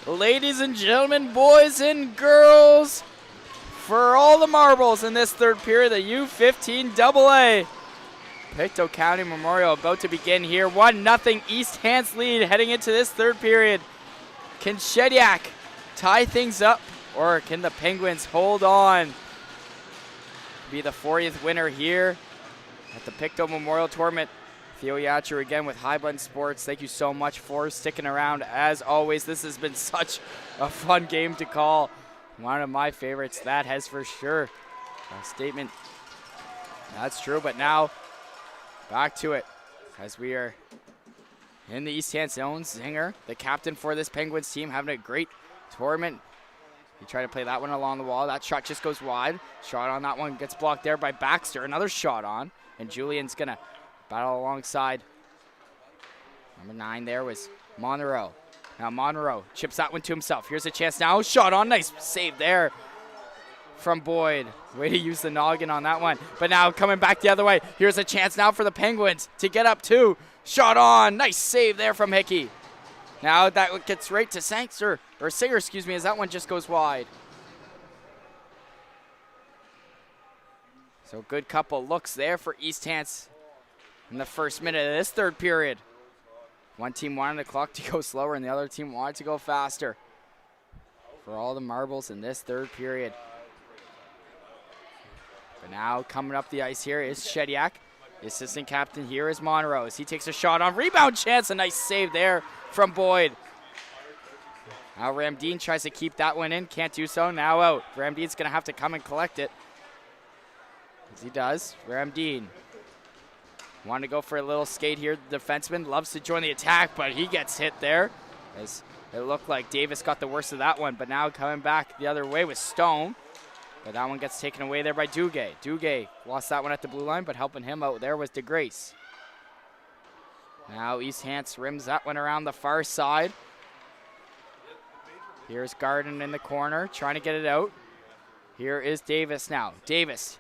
Ladies and gentlemen, boys and girls, for all the marbles in this third period, the U15AA. Pictou County Memorial about to begin here. 1-0 East Hants lead heading into this third period. Can Shediac tie things up, or can the Penguins hold on? Be the 40th winner here at the Pictou Memorial Tournament. Theo Yatcher again with High Blend Sports. Thank you so much for sticking around. As always, this has been such a fun game to call. One of my favorites, that has for sure. A statement. That's true, but now back to it as we are in the East Hants zone. Zinger, the captain for this Penguins team, having a great tournament. He tried to play that one along the wall. That shot just goes wide. Shot on that one gets blocked there by Baxter. Another shot on, and Julian's going to battle alongside. Number 9 there was Monroe. Now Monroe chips that one to himself. Here's a chance now. Shot on. Nice save there from Boyd. Way to use the noggin on that one. But now coming back the other way. Here's a chance now for the Penguins to get up too. Shot on. Nice save there from Hickey. Now that gets right to Singer, as that one just goes wide. So good couple looks there for East Hants in the first minute of this third period. One team wanted the clock to go slower and the other team wanted to go faster. For all the marbles in this third period. But now coming up the ice here is Shediac. The assistant captain here is Monroe. As he takes a shot on rebound chance. A nice save there from Boyd. Now Ramdeen tries to keep that one in. Can't do so. Now out. Ramdeen's going to have to come and collect it. As he does. Ramdeen. Want to go for a little skate here. The defenseman loves to join the attack, but he gets hit there. As it looked like Davis got the worst of that one. But now coming back the other way with Stone. But that one gets taken away there by Duguay. Duguay lost that one at the blue line, but helping him out there was DeGrace. Now East Hants rims that one around the far side. Here's Garden in the corner, trying to get it out. Here is Davis now. Davis,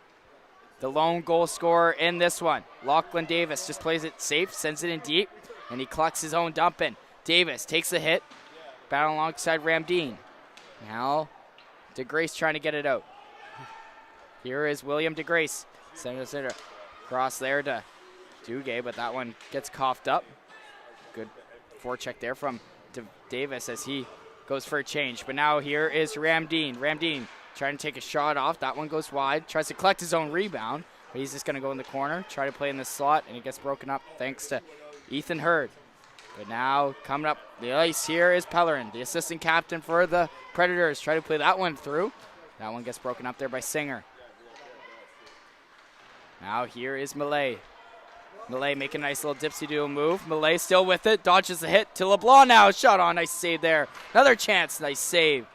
the lone goal scorer in this one. Lachlan Davis just plays it safe, sends it in deep, and he collects his own dump in. Davis takes the hit, battle alongside Ramdeen. Now DeGrace trying to get it out. Here is William DeGrace. Center. Cross there to Duguay, but that one gets coughed up. Good forecheck there from Davis as he goes for a change. But now here is Ramdeen. Ramdeen trying to take a shot off. That one goes wide. Tries to collect his own rebound, but he's just going to go in the corner, try to play in the slot, and it gets broken up thanks to Ethan Hurd. But now coming up the ice here is Pellerin, the assistant captain for the Predators. Try to play that one through. That one gets broken up there by Singer. Now here is Millay. Millay making a nice little dipsy-do move. Millay still with it. Dodges the hit to LeBlanc now. Shot on. Nice save there. Another chance. Nice save.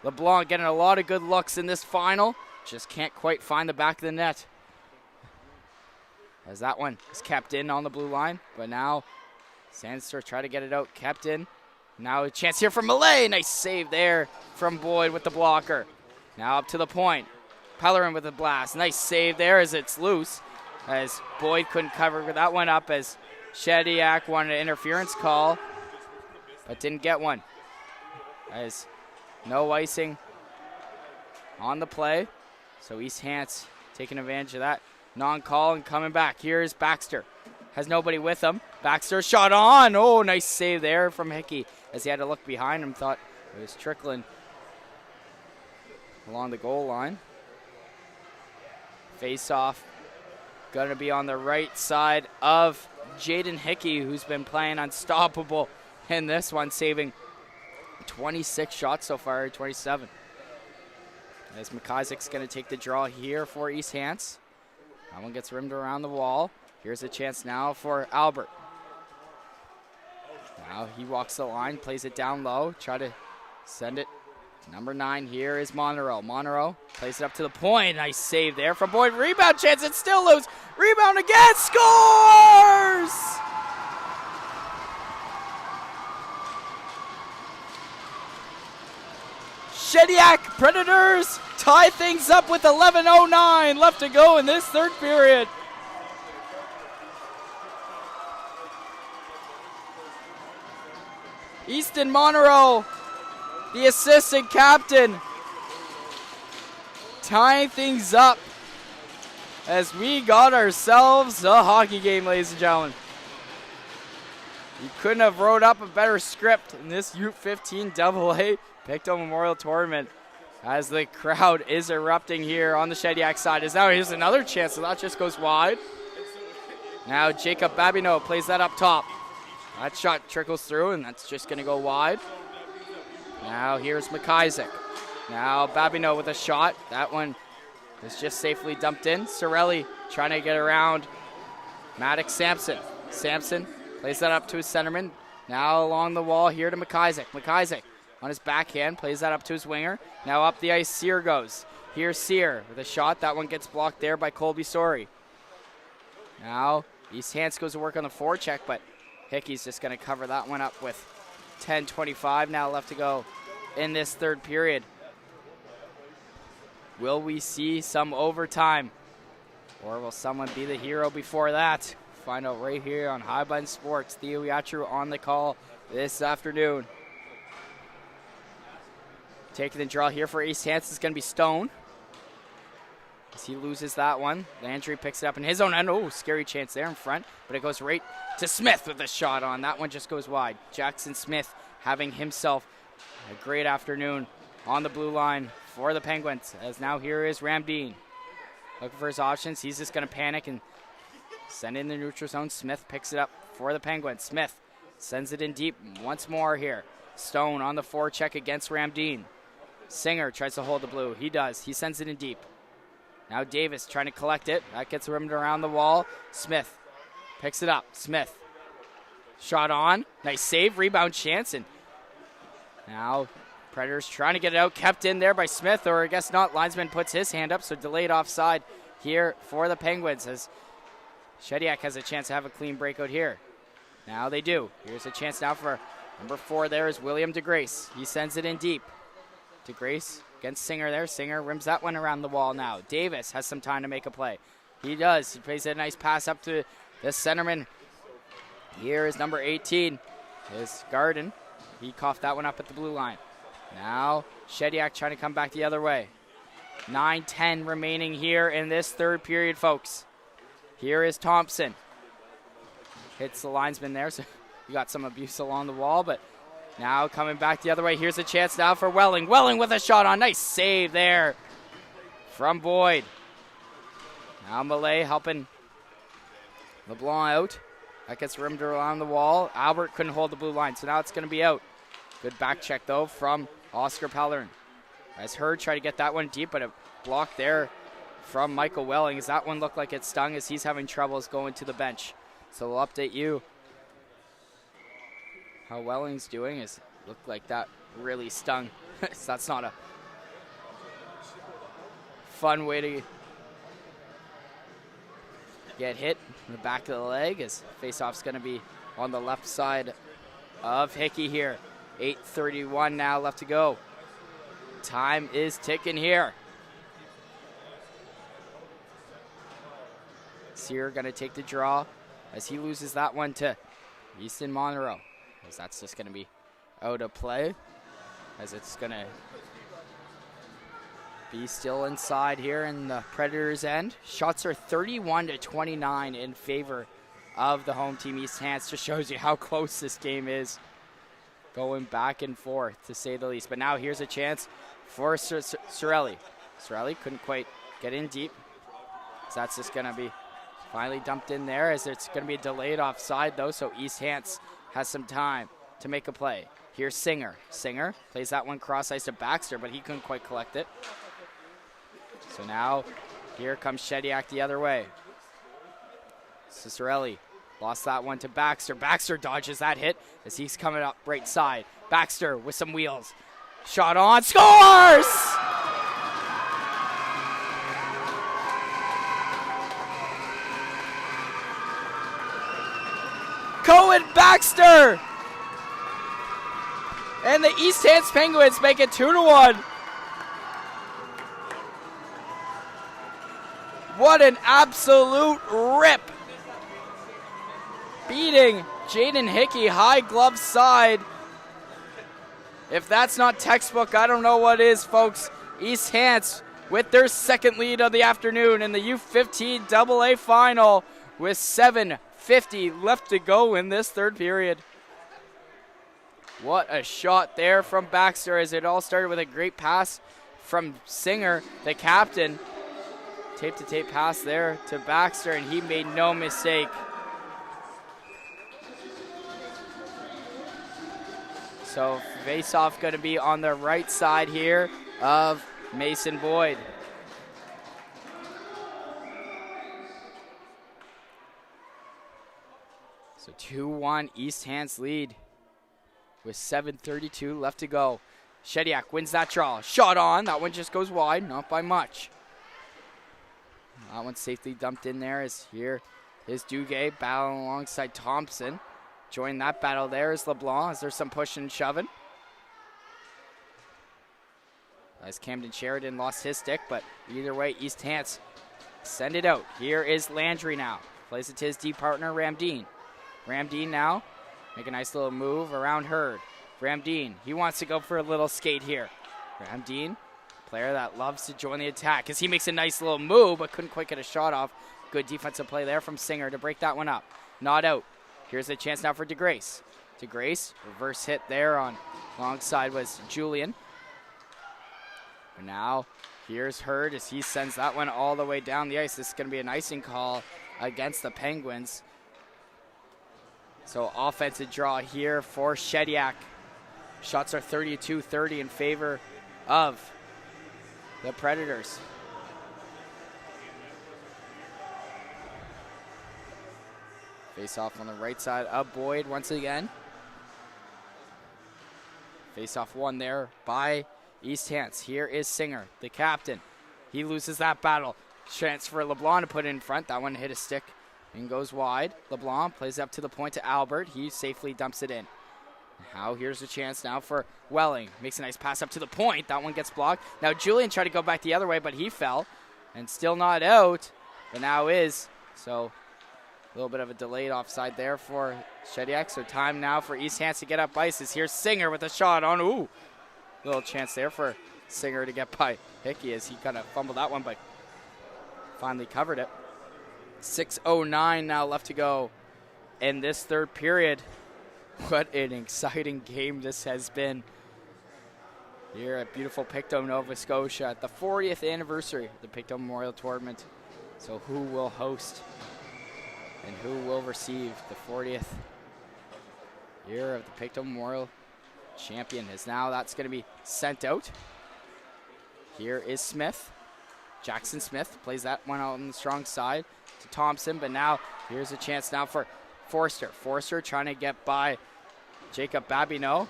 LeBlanc getting a lot of good looks in this final. Just can't quite find the back of the net. As that one is kept in on the blue line. But now Sandster try to get it out. Kept in. Now a chance here for Millay. Nice save there from Boyd with the blocker. Now up to the point. Pellerin with a blast. Nice save there as it's loose. As Boyd couldn't cover that one up as Shediac wanted an interference call, but didn't get one. As no icing on the play. So East Hants taking advantage of that non-call and coming back. Here's Baxter. Has nobody with him. Baxter shot on. Oh, nice save there from Hickey as he had to look behind him. Thought it was trickling along the goal line. Face off. Going to be on the right side of Jaden Hickey, who's been playing unstoppable in this one, saving 26 shots so far, 27. As McIsaac's going to take the draw here for East Hants. That one gets rimmed around the wall. Here's a chance now for Albert. Now he walks the line, plays it down low, try to send it. Number 9 here is Monroe. Monroe plays it up to the point. Nice save there from Boyd. Rebound chance. It's still loose. Rebound again. Scores! Shediac Predators tie things up with 11:09 left to go in this third period. Easton Monroe the assistant captain, tying things up as we got ourselves a hockey game, ladies and gentlemen. You couldn't have wrote up a better script in this U15AA Pictou Memorial Tournament as the crowd is erupting here on the Shediac side. Here's another chance, so that just goes wide. Now Jacob Babineau plays that up top. That shot trickles through, and that's just going to go wide. Now here's McIsaac. Now Babineau with a shot. That one is just safely dumped in. Sorelli trying to get around Maddox Sampson. Sampson plays that up to his centerman. Now along the wall here to McIsaac. McIsaac on his backhand plays that up to his winger. Now up the ice, Sear goes. Here's Sear with a shot. That one gets blocked there by Colby Story. Now East Hants goes to work on the forecheck, but Hickey's just going to cover that one up with 10:25 now left to go in this third period. Will we see some overtime? Or will someone be the hero before that? Find out right here on Highbutton Sports. Theo Iatru on the call this afternoon. Taking the draw here for East Hants is going to be Stone. As he loses that one, Landry picks it up in his own end. Oh, scary chance there in front, but it goes right to Smith with a shot on. That one just goes wide. Jackson Smith having himself a great afternoon on the blue line for the Penguins. As now here is Ramdeen looking for his options. He's just going to panic and send in the neutral zone. Smith picks it up for the Penguins. Smith sends it in deep once more here. Stone on the forecheck against Ramdeen. Singer tries to hold the blue. He does. He sends it in deep. Now Davis trying to collect it. That gets rimmed around the wall. Smith picks it up. Smith. Shot on. Nice save. Rebound chance. And now Predators trying to get it out. Kept in there by Smith, or I guess not. Linesman puts his hand up, so delayed offside here for the Penguins as Shediac has a chance to have a clean breakout here. Now they do. Here's a chance now for number 4 there is William DeGrace. He sends it in deep. DeGrace against Singer there. Singer rims that one around the wall now. Davis has some time to make a play. He does. He plays a nice pass up to the centerman. Here is number 18, is Garden. He coughed that one up at the blue line. Now Shediac trying to come back the other way. 9:10 remaining here in this third period, folks. Here is Thompson. Hits the linesman there, so you got some abuse along the wall, but now coming back the other way. Here's a chance now for Welling. Welling with a shot on. Nice save there from Boyd. Now Malay helping LeBlanc out. That gets rimmed around the wall. Albert couldn't hold the blue line, so now it's going to be out. Good back check, though, from Oscar Pellerin. As Hurd tried to get that one deep, but a block there from Michael Welling as that one looked like it stung as he's having troubles going to the bench. So we'll update you how Welling's doing. Is looked like that really stung. So that's not a fun way to get hit in the back of the leg, as faceoff's going to be on the left side of Hickey here. 8:31 now left to go. Time is ticking here. Sear going to take the draw as he loses that one to Easton Monroe, as that's just going to be out of play, as it's going to be still inside here in the Predators' end. Shots are 31-29 in favor of the home team, East Hants. Just shows you how close this game is, going back and forth to say the least. But now here's a chance for Sorelli. Sorelli couldn't quite get in deep, so that's just going to be finally dumped in there, as it's going to be a delayed offside though, so East Hants has some time to make a play. Here's Singer. Singer plays that one cross ice to Baxter, but he couldn't quite collect it. So now here comes Shediac the other way. Cicerelli lost that one to Baxter. Baxter dodges that hit as he's coming up right side. Baxter with some wheels. Shot on, scores! Cohen Baxter! And the East Hants Penguins make it 2-1. What an absolute rip. Beating Jaden Hickey high glove side If that's not textbook, I don't know what is, folks. East Hants with their second lead of the afternoon in the U15AA final with 7:50 left to go in this third period. What a shot there from Baxter, as it all started with a great pass from Singer, the captain. Tape-to-tape pass there to Baxter, and he made no mistake. So face-off going to be on the right side here of Mason Boyd. So 2-1 East Hants lead with 7:32 left to go. Shediac wins that draw. Shot on. That one just goes wide, not by much. That one's safely dumped in there as here is Duguay battling alongside Thompson. Join that battle there is LeBlanc as there's some pushing and shoving. As Camden Sheridan lost his stick, but either way, East Hants send it out. Here is Landry now. Plays it to his D partner, Ramdeen. Ramdeen now, make a nice little move around Hurd. Ramdeen, he wants to go for a little skate here. Ramdeen, player that loves to join the attack as he makes a nice little move, but couldn't quite get a shot off. Good defensive play there from Singer to break that one up. Not out. Here's a chance now for DeGrace. DeGrace, reverse hit there on alongside was Julian. And now here's Hurd as he sends that one all the way down the ice. This is going to be an icing call against the Penguins. So offensive draw here for Shediac. Shots are 32-30 in favor of the Predators. Face off on the right side of Boyd once again. Face off won there by East Hants. Here is Singer, the captain. He loses that battle. Chance for LeBlanc to put it in front. That one hit a stick and goes wide. LeBlanc plays up to the point to Albert. He safely dumps it in. Now here's a chance now for Welling. Makes a nice pass up to the point. That one gets blocked. Now Julian tried to go back the other way, but he fell. And still not out, but now is. So a little bit of a delayed offside there for Shediac. So time now for East Hants to get up ice. Here's Singer with a shot on. Ooh, little chance there for Singer to get by Hickey as he kind of fumbled that one, but finally covered it. 6:09 now left to go in this third period. What an exciting game this has been here at beautiful Pictou, Nova Scotia, at the 40th anniversary of the Pictou Memorial Tournament. So who will host and who will receive the 40th year of the Pictou Memorial champion? As now that's going to be sent out. Here is Smith. Jackson Smith plays that one out on the strong side to Thompson, but now here's a chance now for Forster. Forster trying to get by Jacob Babineau.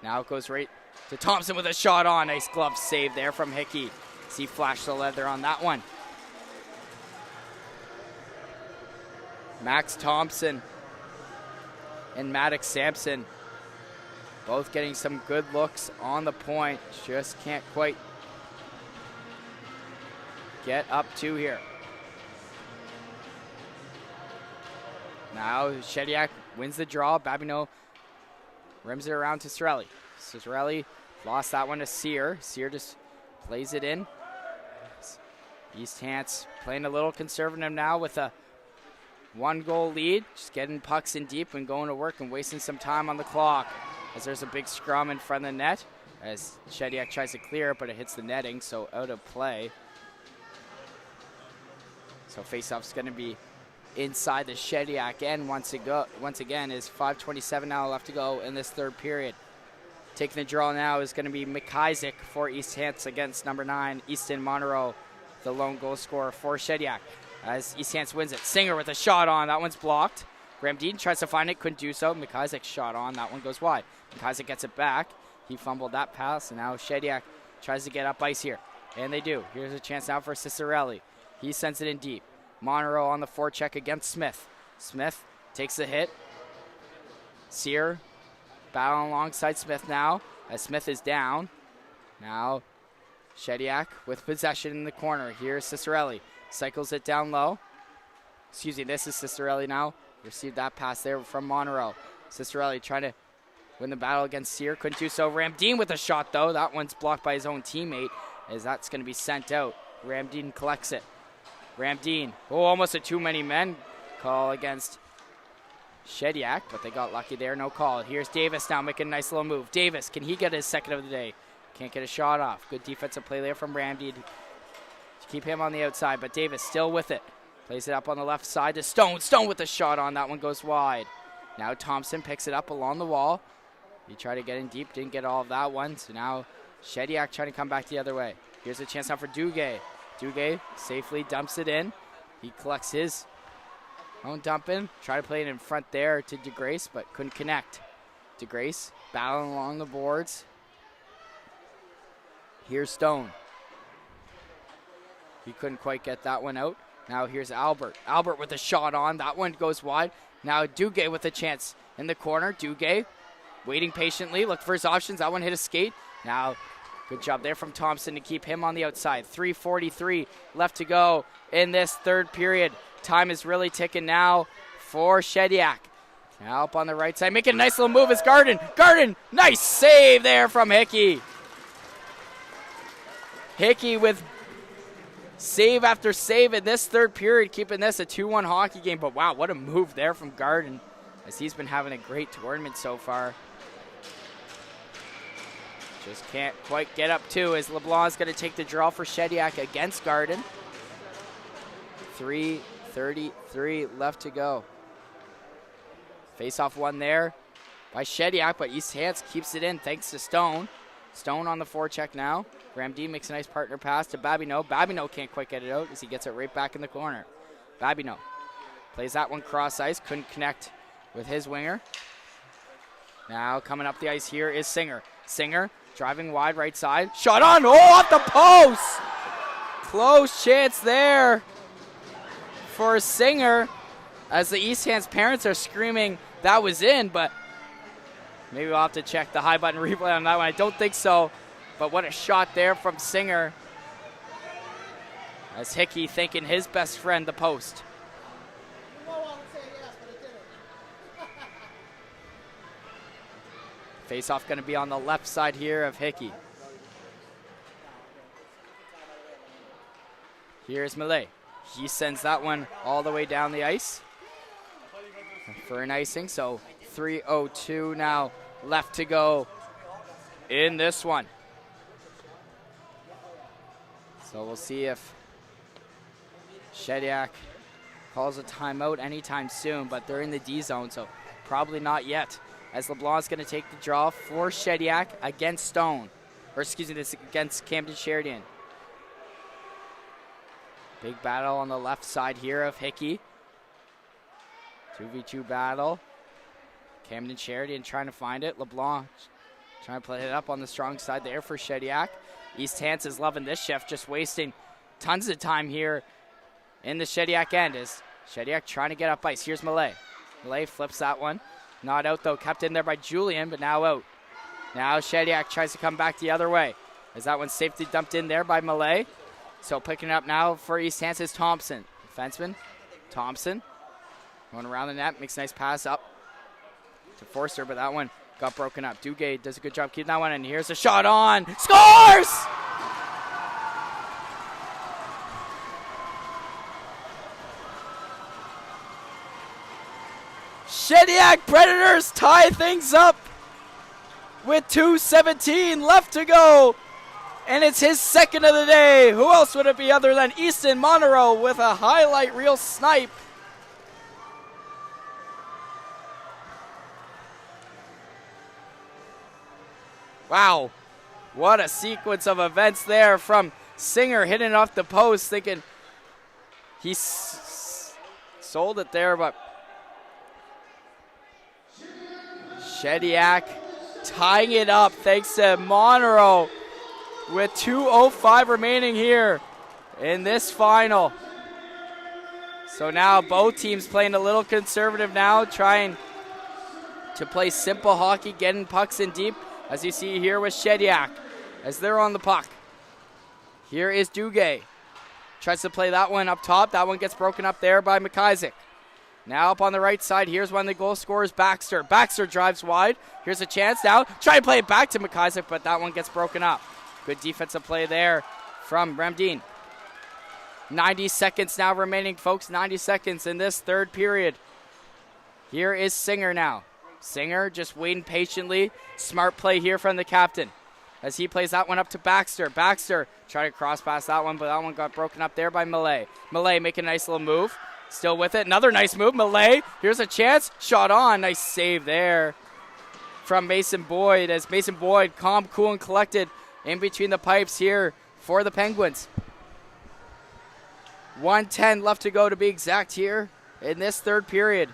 Now it goes right to Thompson with a shot on. Nice glove save there from Hickey. See, flash the leather on that one. Max Thompson and Maddox Sampson both getting some good looks on the point. Just can't quite get up to here. Now Shediac wins the draw. Babineau rims it around to Cicerelli. Cicerelli lost that one to Sear. Sear just plays it in. East Hants playing a little conservative now with a 1-goal lead. Just getting pucks in deep and going to work and wasting some time on the clock. As there's a big scrum in front of the net. As Shediac tries to clear it, but it hits the netting, so out of play. So faceoff's going to be inside the Shediac end once again is 5:27 now left to go in this third period. Taking the draw now is going to be McIsaac for East Hants against number 9, Easton Monroe, the lone goal scorer for Shediac. As East Hants wins it, Singer with a shot on. That one's blocked. Ramdeen tries to find it, couldn't do so. McIsaac shot on. That one goes wide. McIsaac gets it back. He fumbled that pass, and now Shediac tries to get up ice here. And they do. Here's a chance now for Cicerelli. He sends it in deep. Monroe on the forecheck against Smith. Smith takes the hit. Sear battling alongside Smith now, as Smith is down. Now Shediac with possession in the corner. Here's Cicerelli. Cycles it down low. Excuse me, this is Cicerelli now. Received that pass there from Monroe. Cicerelli trying to win the battle against Sear. Couldn't do so. Ramdeen with a shot, though. That one's blocked by his own teammate, as that's going to be sent out. Ramdeen collects it. Ramdeen. Oh, almost a too many men call against Shediac, but they got lucky there. No call. Here's Davis now making a nice little move. Davis, can he get his second of the day? Can't get a shot off. Good defensive play there from Ramdeen to keep him on the outside, but Davis still with it. Plays it up on the left side to Stone. Stone with the shot on. That one goes wide. Now Thompson picks it up along the wall. He tried to get in deep, didn't get all of that one. So now Shediac trying to come back the other way. Here's a chance now for Duguay. Duguay safely dumps it in. He collects his own dump in. Try to play it in front there to DeGrace, but couldn't connect. DeGrace battling along the boards. Here's Stone. He couldn't quite get that one out. Now here's Albert. Albert with a shot on. That one goes wide. Now Duguay with a chance in the corner. Duguay waiting patiently. Looked for his options. That one hit a skate. Now good job there from Thompson to keep him on the outside. 3:43 left to go in this third period. Time is really ticking now for Shediac. Now up on the right side. Making a nice little move is Garden. Garden, nice save there from Hickey. Hickey with save after save in this third period, keeping this a 2-1 hockey game. But wow, what a move there from Garden, as he's been having a great tournament so far. Just can't quite get up to, as LeBlanc's going to take the draw for Shediac against Garden. 3:33 left to go. Face-off one there by Shediac, but East Hants keeps it in thanks to Stone. Stone on the forecheck now. Ramdeen makes a nice partner pass to Babineau. Babineau can't quite get it out as he gets it right back in the corner. Babineau plays that one cross ice. Couldn't connect with his winger. Now coming up the ice here is Singer. Singer driving wide right side. Shot on. Oh, off the post. Close chance there for Singer, as the East Hants parents are screaming that was in, but maybe we'll have to check the high button replay on that one. I don't think so, but what a shot there from Singer, as Hickey thanking his best friend, the post. Face-off going to be on the left side here of Hickey. Here's Millet. He sends that one all the way down the ice for an icing. So 3:02 now left to go in this one. So we'll see if Shediac calls a timeout anytime soon, but they're in the D zone, so probably not yet, as LeBlanc's going to take the draw for Shediac against Stone. Or excuse me, this against Camden Sheridan. Big battle on the left side here of Hickey. 2v2 battle. Camden Sheridan trying to find it. LeBlanc trying to play it up on the strong side there for Shediac. East Hants is loving this shift, just wasting tons of time here in the Shediac end, as Shediac trying to get up ice. Here's Millet. Millet flips that one. Not out though, kept in there by Julian, but now out. Now Shediac tries to come back the other way, as that one's safely dumped in there by Millet. So picking it up now for East Hants is Thompson. Defenseman, Thompson. Going around the net, makes a nice pass up to Forster, but that one got broken up. Duguay does a good job keeping that one, and here's a shot on. Scores! Shediac Predators tie things up with 2:17 left to go. And it's his second of the day. Who else would it be other than Easton Monroe with a highlight reel snipe? Wow. What a sequence of events there from Singer hitting it off the post, thinking he sold it there, but Shediac tying it up thanks to Monroe with 2:05 remaining here in this final. So now both teams playing a little conservative now, trying to play simple hockey, getting pucks in deep, as you see here with Shediac, as they're on the puck. Here is Duguay. Tries to play that one up top. That one gets broken up there by McIsaac. Now up on the right side, here's one of the goal scorers, Baxter. Baxter drives wide. Here's a chance now. Try to play it back to McIsaac, but that one gets broken up. Good defensive play there from Ramdeen. 90 seconds now remaining, folks. 90 seconds in this third period. Here is Singer now. Singer just waiting patiently. Smart play here from the captain as he plays that one up to Baxter. Baxter tried to cross pass that one, but that one got broken up there by Millay. Millay making a nice little move. Still with it. Another nice move. Millay. Here's a chance. Shot on. Nice save there from Mason Boyd as Mason Boyd calm, cool, and collected in between the pipes here for the Penguins. 1:10 left to go to be exact here in this third period.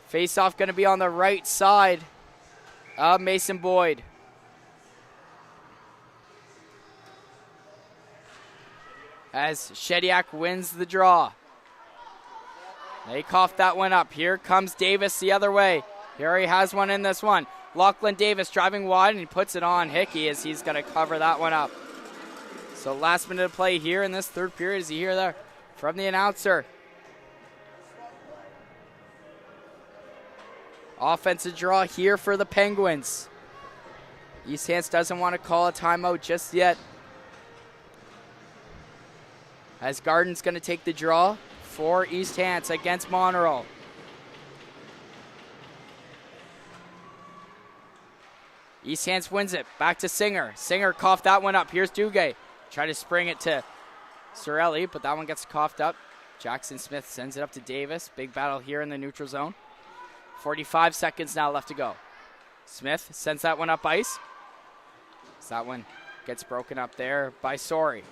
Face-off going to be on the right side of Mason Boyd. As Shediac wins the draw. They coughed that one up. Here comes Davis the other way. Here he has one in this one. Lachlan Davis driving wide, and he puts it on Hickey as he's going to cover that one up. So last minute of play here in this third period as you hear there from the announcer. Offensive draw here for the Penguins. East Hants doesn't want to call a timeout just yet. As Garden's going to take the draw for East Hants against Monroe. East Hants wins it. Back to Singer. Singer coughed that one up. Here's Duguay. Try to spring it to Sorelli, but that one gets coughed up. Jackson Smith sends it up to Davis. Big battle here in the neutral zone. 45 seconds now left to go. Smith sends that one up ice. So that one gets broken up there by Sori.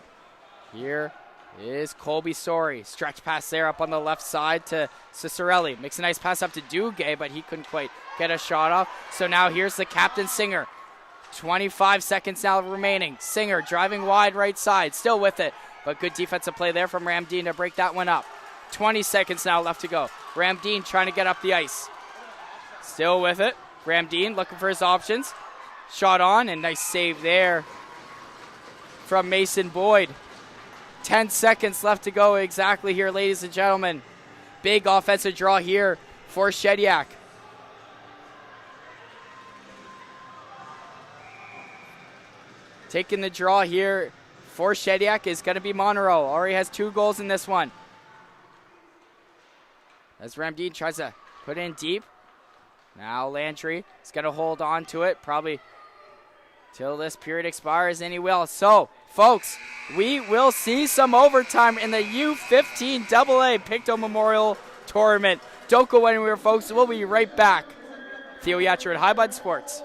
Here is Colby Sori. Stretch pass there up on the left side to Cicerelli. Makes a nice pass up to Duguay, but he couldn't quite get a shot off. So now here's the captain, Singer. 25 seconds now remaining. Singer driving wide right side. Still with it, but good defensive play there from Ramdeen to break that one up. 20 seconds now left to go. Ramdeen trying to get up the ice. Still with it. Ramdeen looking for his options. Shot on, and nice save there from Mason Boyd. 10 seconds left to go exactly here, ladies and gentlemen. Big offensive draw here for Shediac. Taking the draw here for Shediac is going to be Monroe. Already has 2 goals in this one. As Ramdeen tries to put it in deep. Now Landry is going to hold on to it probably till this period expires, and he will. So, folks, we will see some overtime in the U15AA Pictou Memorial Tournament. Don't go anywhere, folks. We'll be right back. Theo Yatcher at High Bud Sports.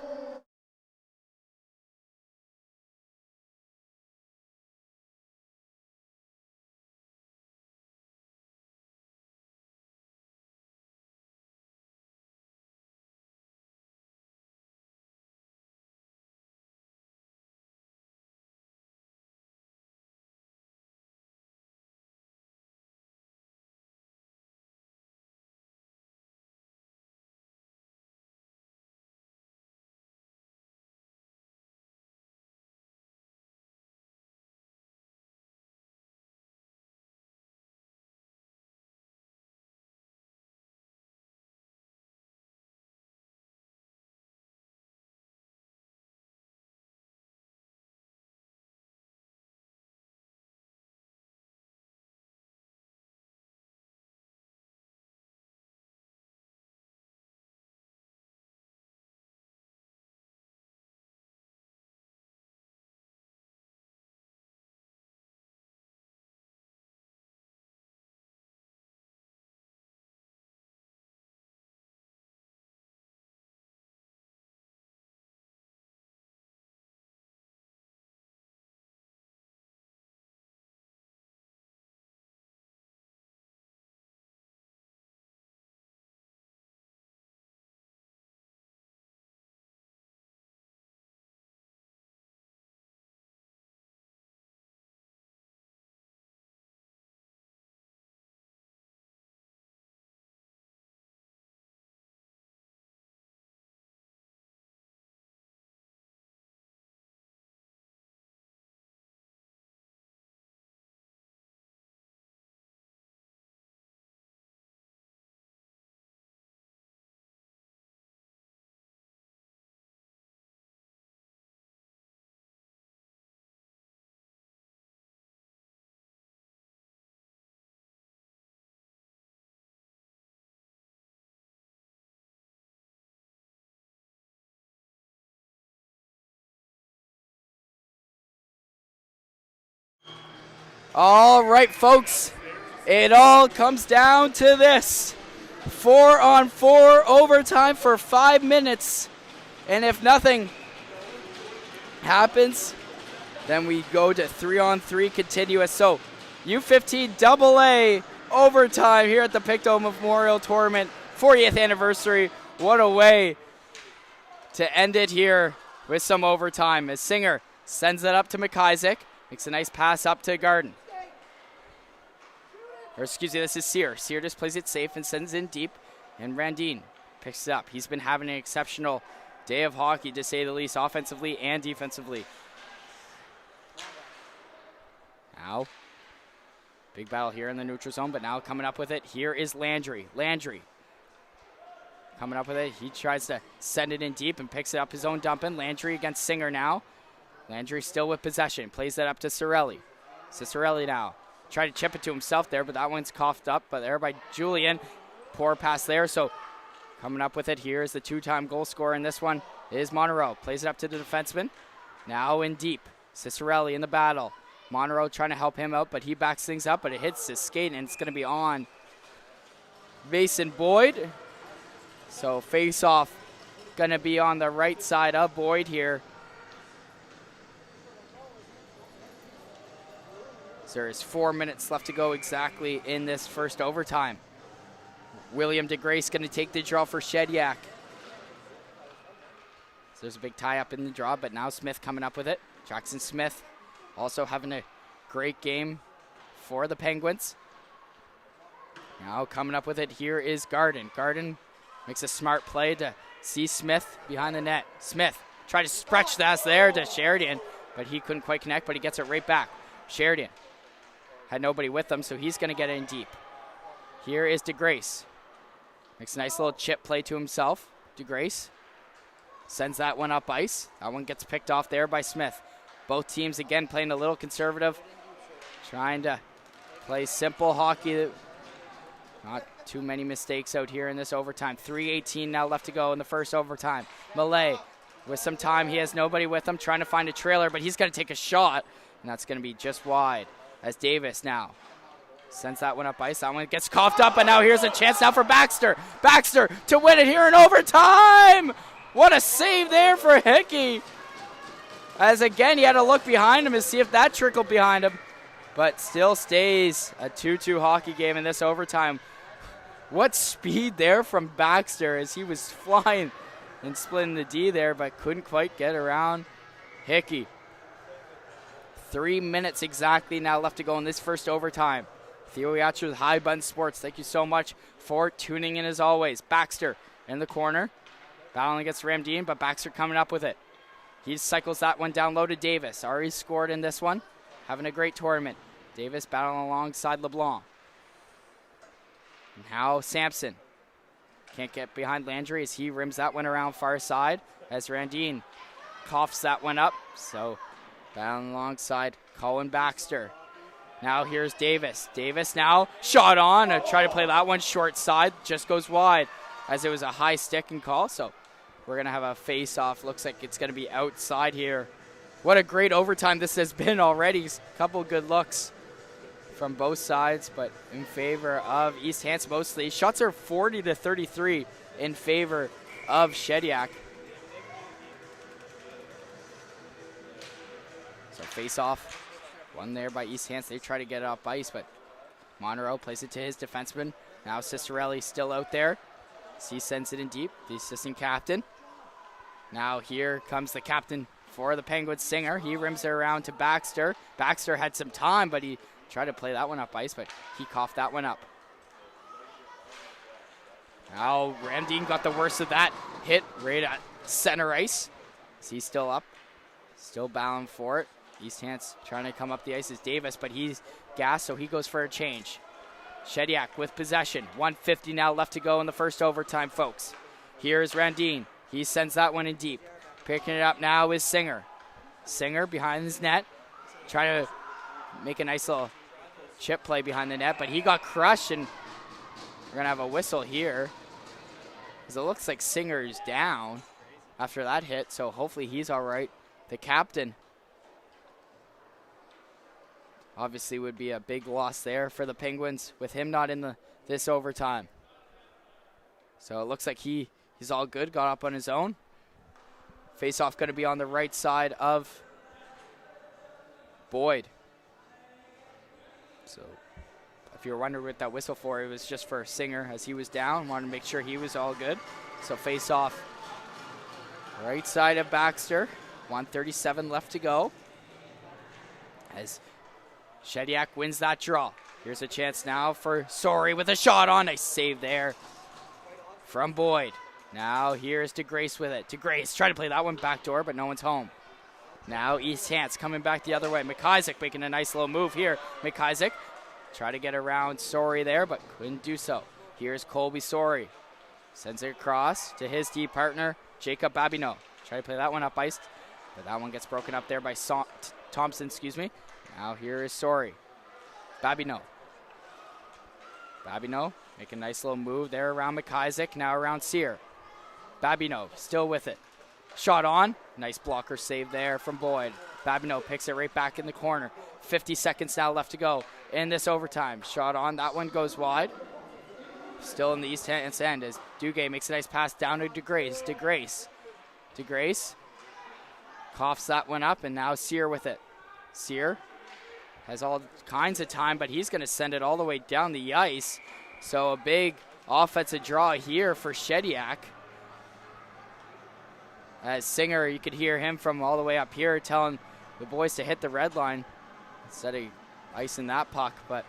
All right, folks. It all comes down to this. 4-on-4 overtime for 5 minutes. And if nothing happens, then we go to 3-on-3 continuous. So U15AA overtime here at the Pictou Memorial Tournament, 40th anniversary. What a way to end it here with some overtime as Singer sends it up to McIsaac. Makes a nice pass up to Garden. Or excuse me, this is Sear. Sear just plays it safe and sends it in deep. And Randine picks it up. He's been having an exceptional day of hockey, to say the least, offensively and defensively. Now, big battle here in the neutral zone, but now coming up with it, here is Landry. Landry coming up with it. He tries to send it in deep and picks it up his own dump in. Landry against Singer now. Landry still with possession. Plays that up to Sorelli. Cicerelli now. Tried to chip it to himself there, but that one's coughed up. But there by Julian. Poor pass there. So coming up with it here is the two-time goal scorer in this one is Monroe. Plays it up to the defenseman. Now in deep. Cicerelli in the battle. Monroe trying to help him out, but he backs things up, but it hits his skate, and it's going to be on Mason Boyd. So face-off going to be on the right side of Boyd here. There is 4 minutes left to go exactly in this first overtime. William DeGrace going to take the draw for Shediac. So there's a big tie-up in the draw, but now Smith coming up with it. Jackson Smith also having a great game for the Penguins. Now coming up with it, here is Garden. Garden makes a smart play to see Smith behind the net. Smith tried to stretch that there to Sheridan, but he couldn't quite connect, but he gets it right back. Sheridan had nobody with him, so he's going to get it in deep. Here is DeGrace. Makes a nice little chip play to himself. DeGrace sends that one up ice. That one gets picked off there by Smith. Both teams, again, playing a little conservative. Trying to play simple hockey. Not too many mistakes out here in this overtime. 3:18 now left to go in the first overtime. Malay with some time. He has nobody with him. Trying to find a trailer, but he's going to take a shot. And that's going to be just wide. As Davis now sends that one up ice. That one gets coughed up, and now here's a chance now for Baxter. Baxter to win it here in overtime. What a save there for Hickey. As again, he had to look behind him and see if that trickled behind him. But still stays a 2-2 hockey game in this overtime. What speed there from Baxter as he was flying and splitting the D there, but couldn't quite get around Hickey. 3 minutes exactly now left to go in this first overtime. Theo Yatcher with High Bun Sports. Thank you so much for tuning in as always. Baxter in the corner. Battling against Ramdeen, but Baxter coming up with it. He cycles that one down low to Davis. Already scored in this one. Having a great tournament. Davis battling alongside LeBlanc. Now Sampson. Can't get behind Landry as he rims that one around far side. As Randine coughs that one up. So battling alongside Colin Baxter. Now here's Davis. Davis now shot on. Try to play that one short side. Just goes wide as it was a high sticking call. So we're going to have a face-off. Looks like it's going to be outside here. What a great overtime this has been already. A couple good looks from both sides, but in favor of East Hants mostly. Shots are 40-33 in favor of Shediac. So face-off. One there by East Hants. They try to get it off ice, but Monroe plays it to his defenseman. Now Cicerelli still out there. He sends it in deep, the assistant captain. Now here comes the captain for the Penguins, Singer. He rims it around to Baxter. Baxter had some time, but he tried to play that one up ice, but he coughed that one up. Now Ramdeen got the worst of that hit right at center ice. He's still up, still battling for it. East Hants trying to come up the ice is Davis, but he's gassed, so he goes for a change. Shediac with possession. 1:50 now left to go in the first overtime, folks. Here's Randine. He sends that one in deep. Picking it up now is Singer. Singer behind his net. Trying to make a nice little chip play behind the net, but he got crushed, and we're going to have a whistle here. Because it looks like Singer's down after that hit, so hopefully he's all right. The captain obviously would be a big loss there for the Penguins with him not in this overtime. So it looks like he's all good, got up on his own. Face-off going to be on the right side of Boyd. So if you were wondering what that whistle for, it was just for Singer as he was down. Wanted to make sure he was all good. So face-off right side of Baxter. 1:37 left to go. As Shediac wins that draw. Here's a chance now for Sorry with a shot on. Nice save there from Boyd. Now here's DeGrace with it. DeGrace trying to play that one backdoor, but no one's home. Now East Hants coming back the other way. McIsaac making a nice little move here. McIsaac try to get around Sorry there, but couldn't do so. Here's Colby Sorry. Sends it across to his D partner, Jacob Babineau. Try to play that one up ice, but that one gets broken up there by Thompson, Now here is Sorry. Babineau. Babineau make a nice little move there around McIsaac, now around Sear. Babineau still with it. Shot on. Nice blocker save there from Boyd. Babineau picks it right back in the corner. 50 seconds now left to go in this overtime. Shot on. That one goes wide. Still in the East Hants end as Duguay makes a nice pass down to DeGrace. DeGrace coughs that one up, and now Sear with it. Sear has all kinds of time, but he's going to send it all the way down the ice. So a big offensive draw here for Shediac. As Singer, you could hear him from all the way up here telling the boys to hit the red line instead of icing that puck, but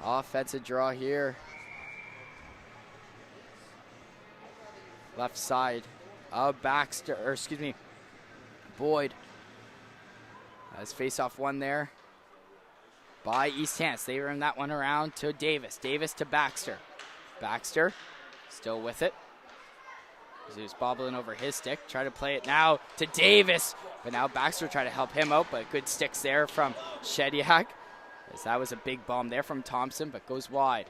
offensive draw here. Left side of Boyd. As face-off one there by East Hants. They run that one around to Davis. Davis to Baxter. Baxter still with it. He's bobbling over his stick. Try to play it now to Davis. But now Baxter trying to help him out, but good sticks there from Shediac. As that was a big bomb there from Thompson, but goes wide.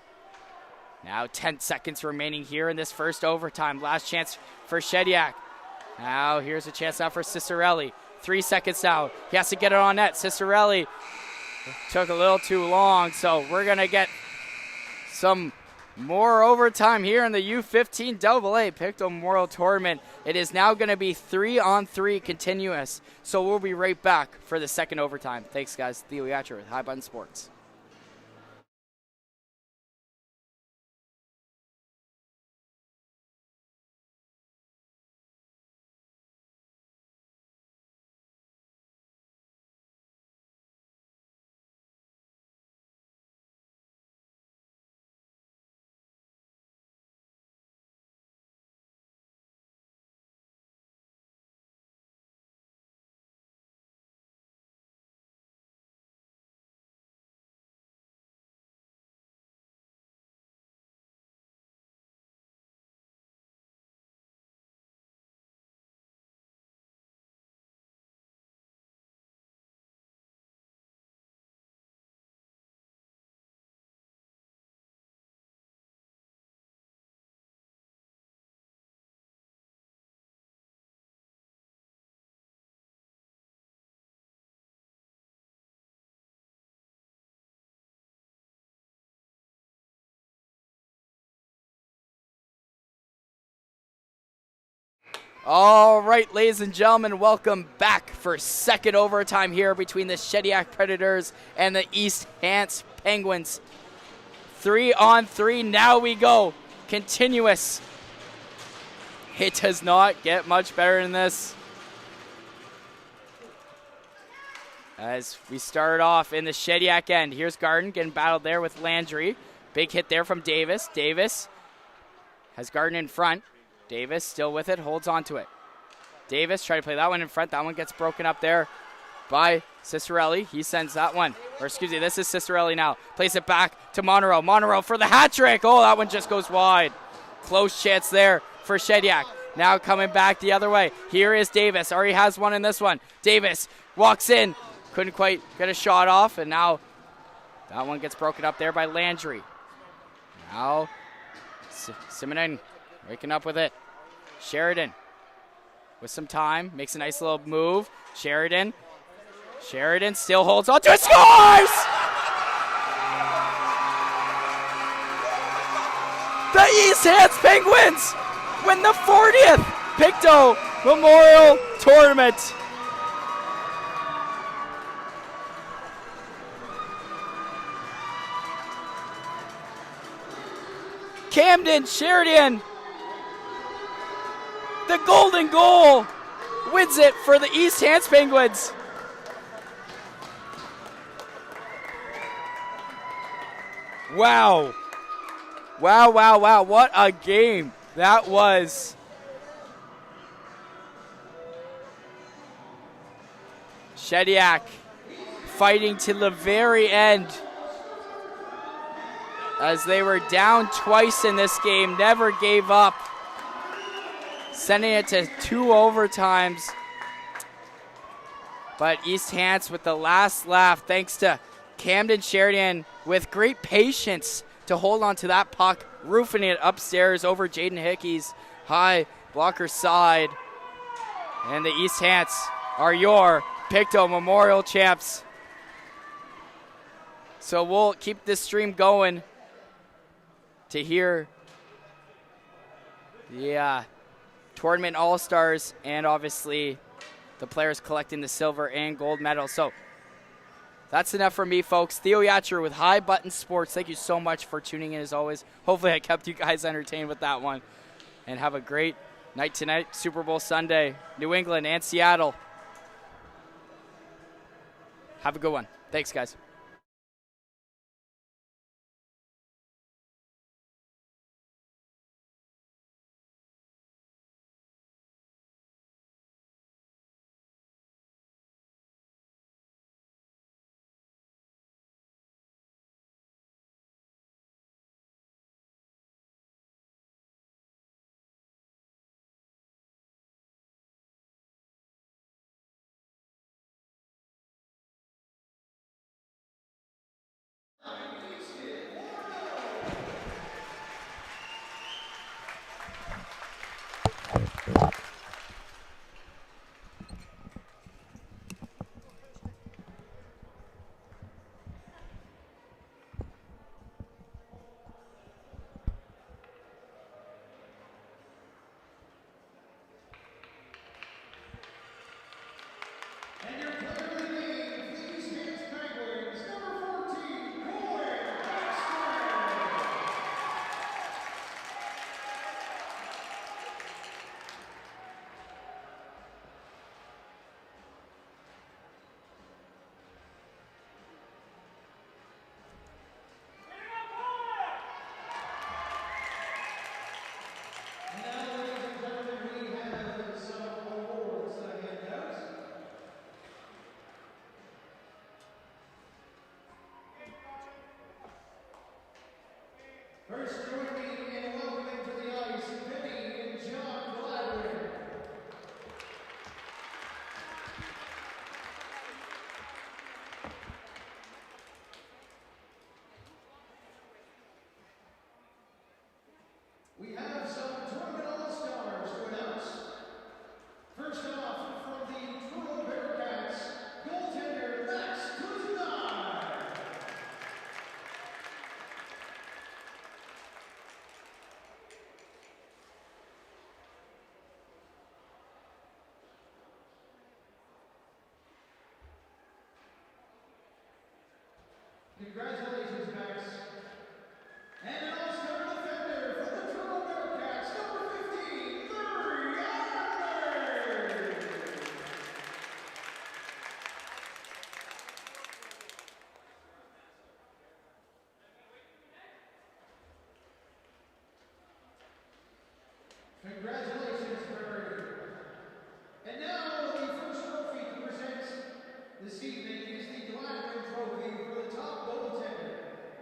Now 10 seconds remaining here in this first overtime. Last chance for Shediac. Now here's a chance now for Cicerelli. 3 seconds now. He has to get it on net. Cicerelli took a little too long, so we're going to get some more overtime here in the U15AA Pictou Memorial Tournament. It is now going to be 3-on-3 continuous, so we'll be right back for the second overtime. Thanks, guys. Theo Yatcher with High Button Sports. All right, ladies and gentlemen, welcome back for second overtime here between the Shediac Predators and the East Hants Penguins. 3-on-3, now we go. Continuous. It does not get much better than this. As we start off in the Shediac end. Here's Garden getting battled there with Landry. Big hit there from Davis. Davis has Garden in front. Davis still with it, holds on to it. Davis try to play that one in front. That one gets broken up there by Cicerelli. He sends that one, or excuse me, this is Cicerelli now. Plays it back to Monroe. Monroe for the hat trick. Oh, that one just goes wide. Close chance there for Shediac. Now coming back the other way. Here is Davis. Already has one in this one. Davis walks in. Couldn't quite get a shot off, and now that one gets broken up there by Landry. Now Simonin waking up with it. Sheridan with some time. Makes a nice little move. Sheridan still holds on to it. Scores! The East Hants Penguins win the 40th Pictou Memorial Tournament. Camden Sheridan, the golden goal, wins it for the East Hants Penguins. Wow. Wow, wow, wow. What a game that was. Shediac fighting to the very end as they were down twice in this game, never gave up, sending it to 2 overtimes. But East Hants with the last laugh, thanks to Camden Sheridan with great patience to hold on to that puck, roofing it upstairs over Jaden Hickey's high blocker side. And the East Hants are your Pictou Memorial champs. So we'll keep this stream going to hear the tournament all-stars and obviously the players collecting the silver and gold medals. So that's enough for me, folks. Theo Yatcher with High Button Sports. Thank you so much for tuning in as always. Hopefully I kept you guys entertained with that one. And have a great night tonight, Super Bowl Sunday, New England and Seattle. Have a good one. Thanks, guys. First, join me in welcoming to the ice Penny and John Gladwin. We have some tournament all-stars to announce. First off, from the Truro Bearcats, goaltender Max Kuzma. Congratulations, Max. And an all-star defender from the Truro Bearcats, number 15, Larry Arnold. Congratulations, Barry. And now the first trophy to present this evening is the Gladwin Trophy for the top goaltender,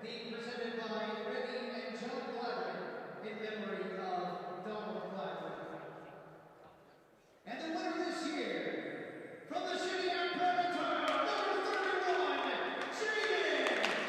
being presented by Benny and John Gladwin in memory of Donald Gladwin. And the winner this year, from the Shediac Predators, number 31, Jaden Hickey.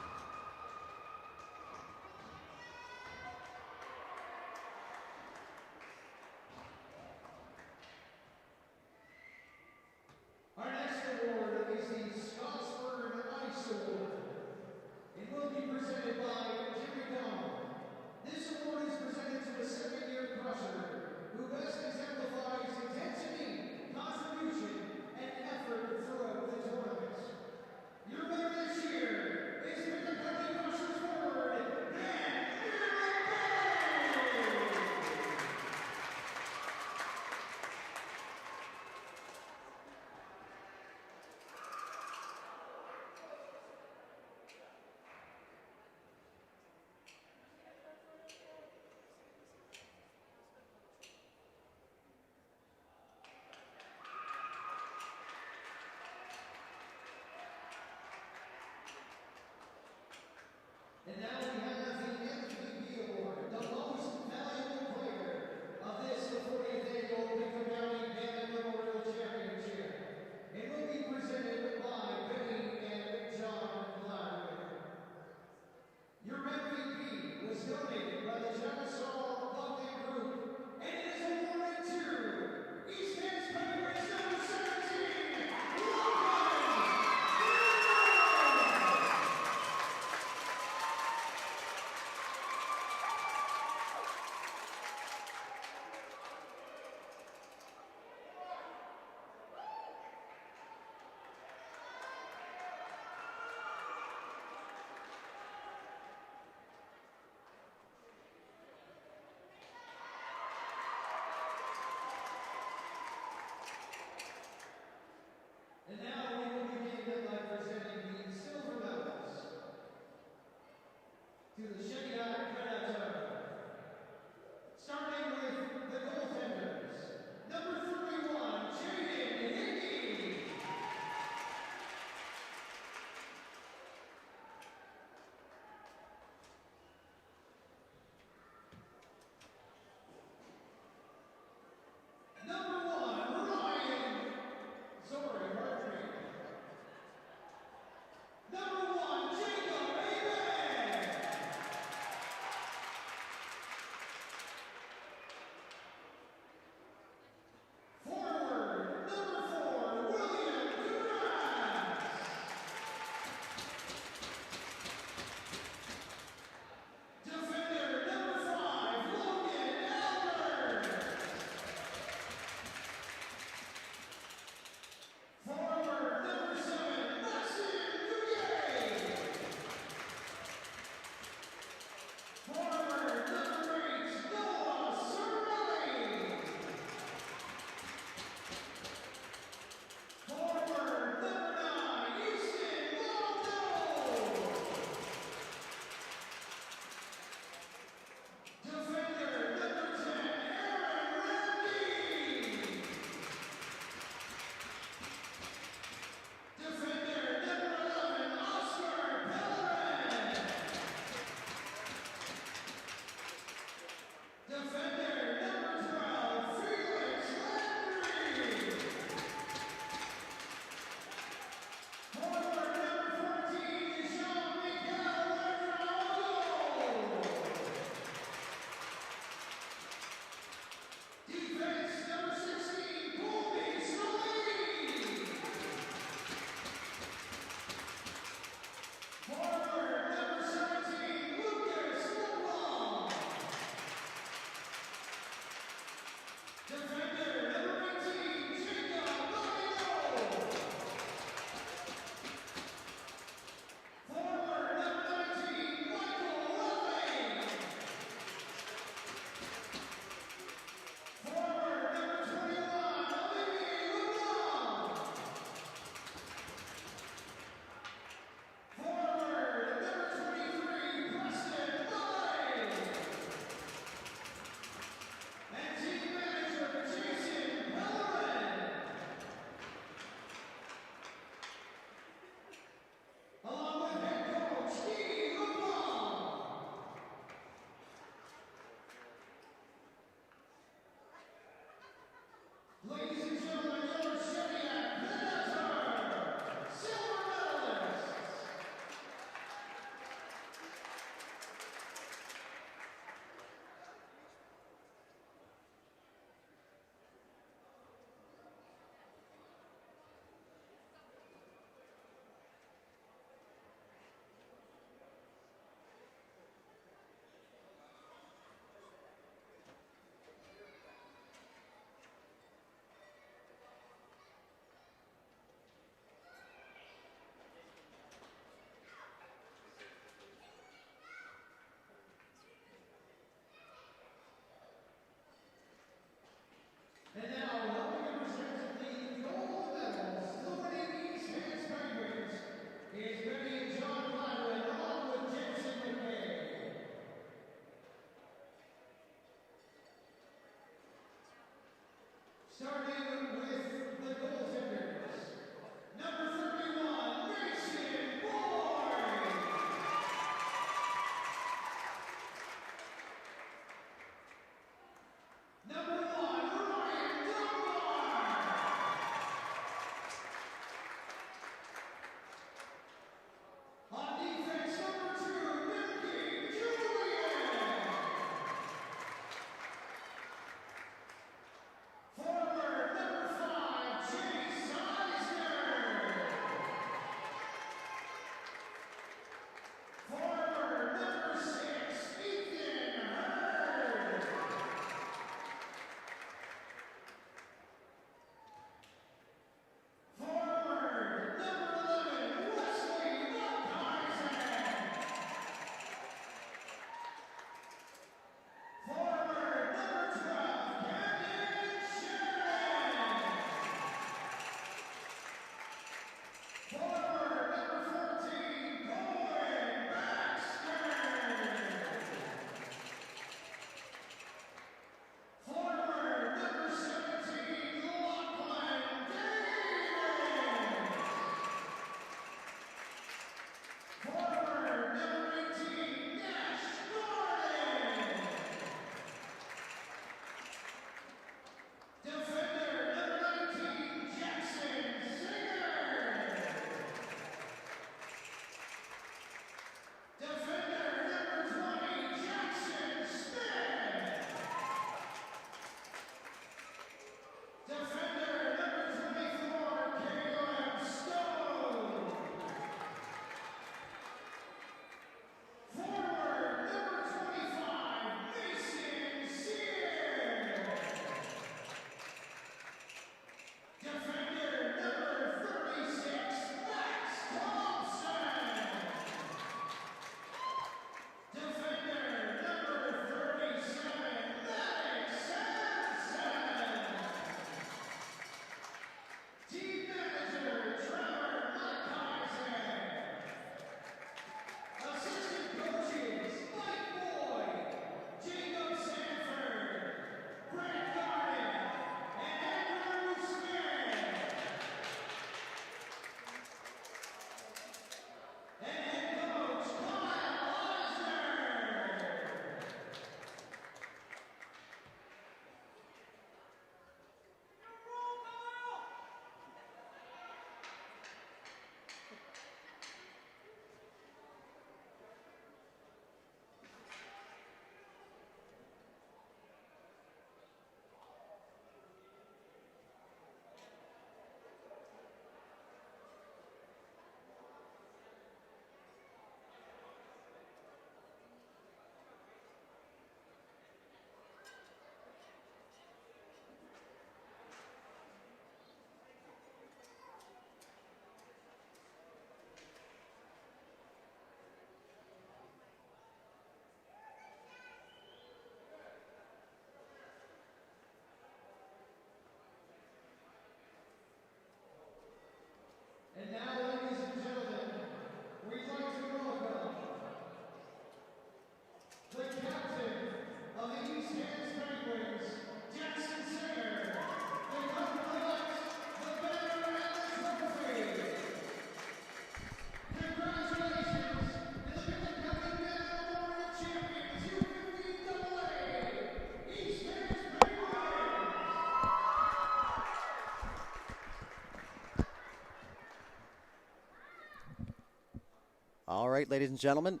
All right, ladies and gentlemen,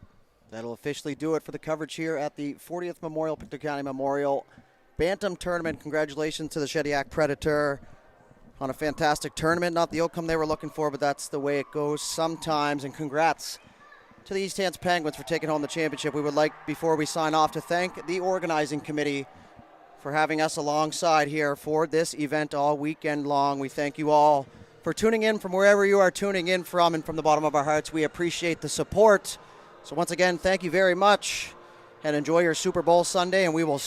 that'll officially do it for the coverage here at the 40th Memorial Pictou County Memorial Bantam Tournament. Congratulations to the Shediac Predator on a fantastic tournament. Not the outcome they were looking for, but that's the way it goes sometimes. And congrats to the East Hants Penguins for taking home the championship. We would like, before we sign off, to thank the organizing committee for having us alongside here for this event all weekend long. We thank you all for tuning in from wherever you are tuning in from, and from the bottom of our hearts, we appreciate the support. So once again, thank you very much, and enjoy your Super Bowl Sunday, and we will see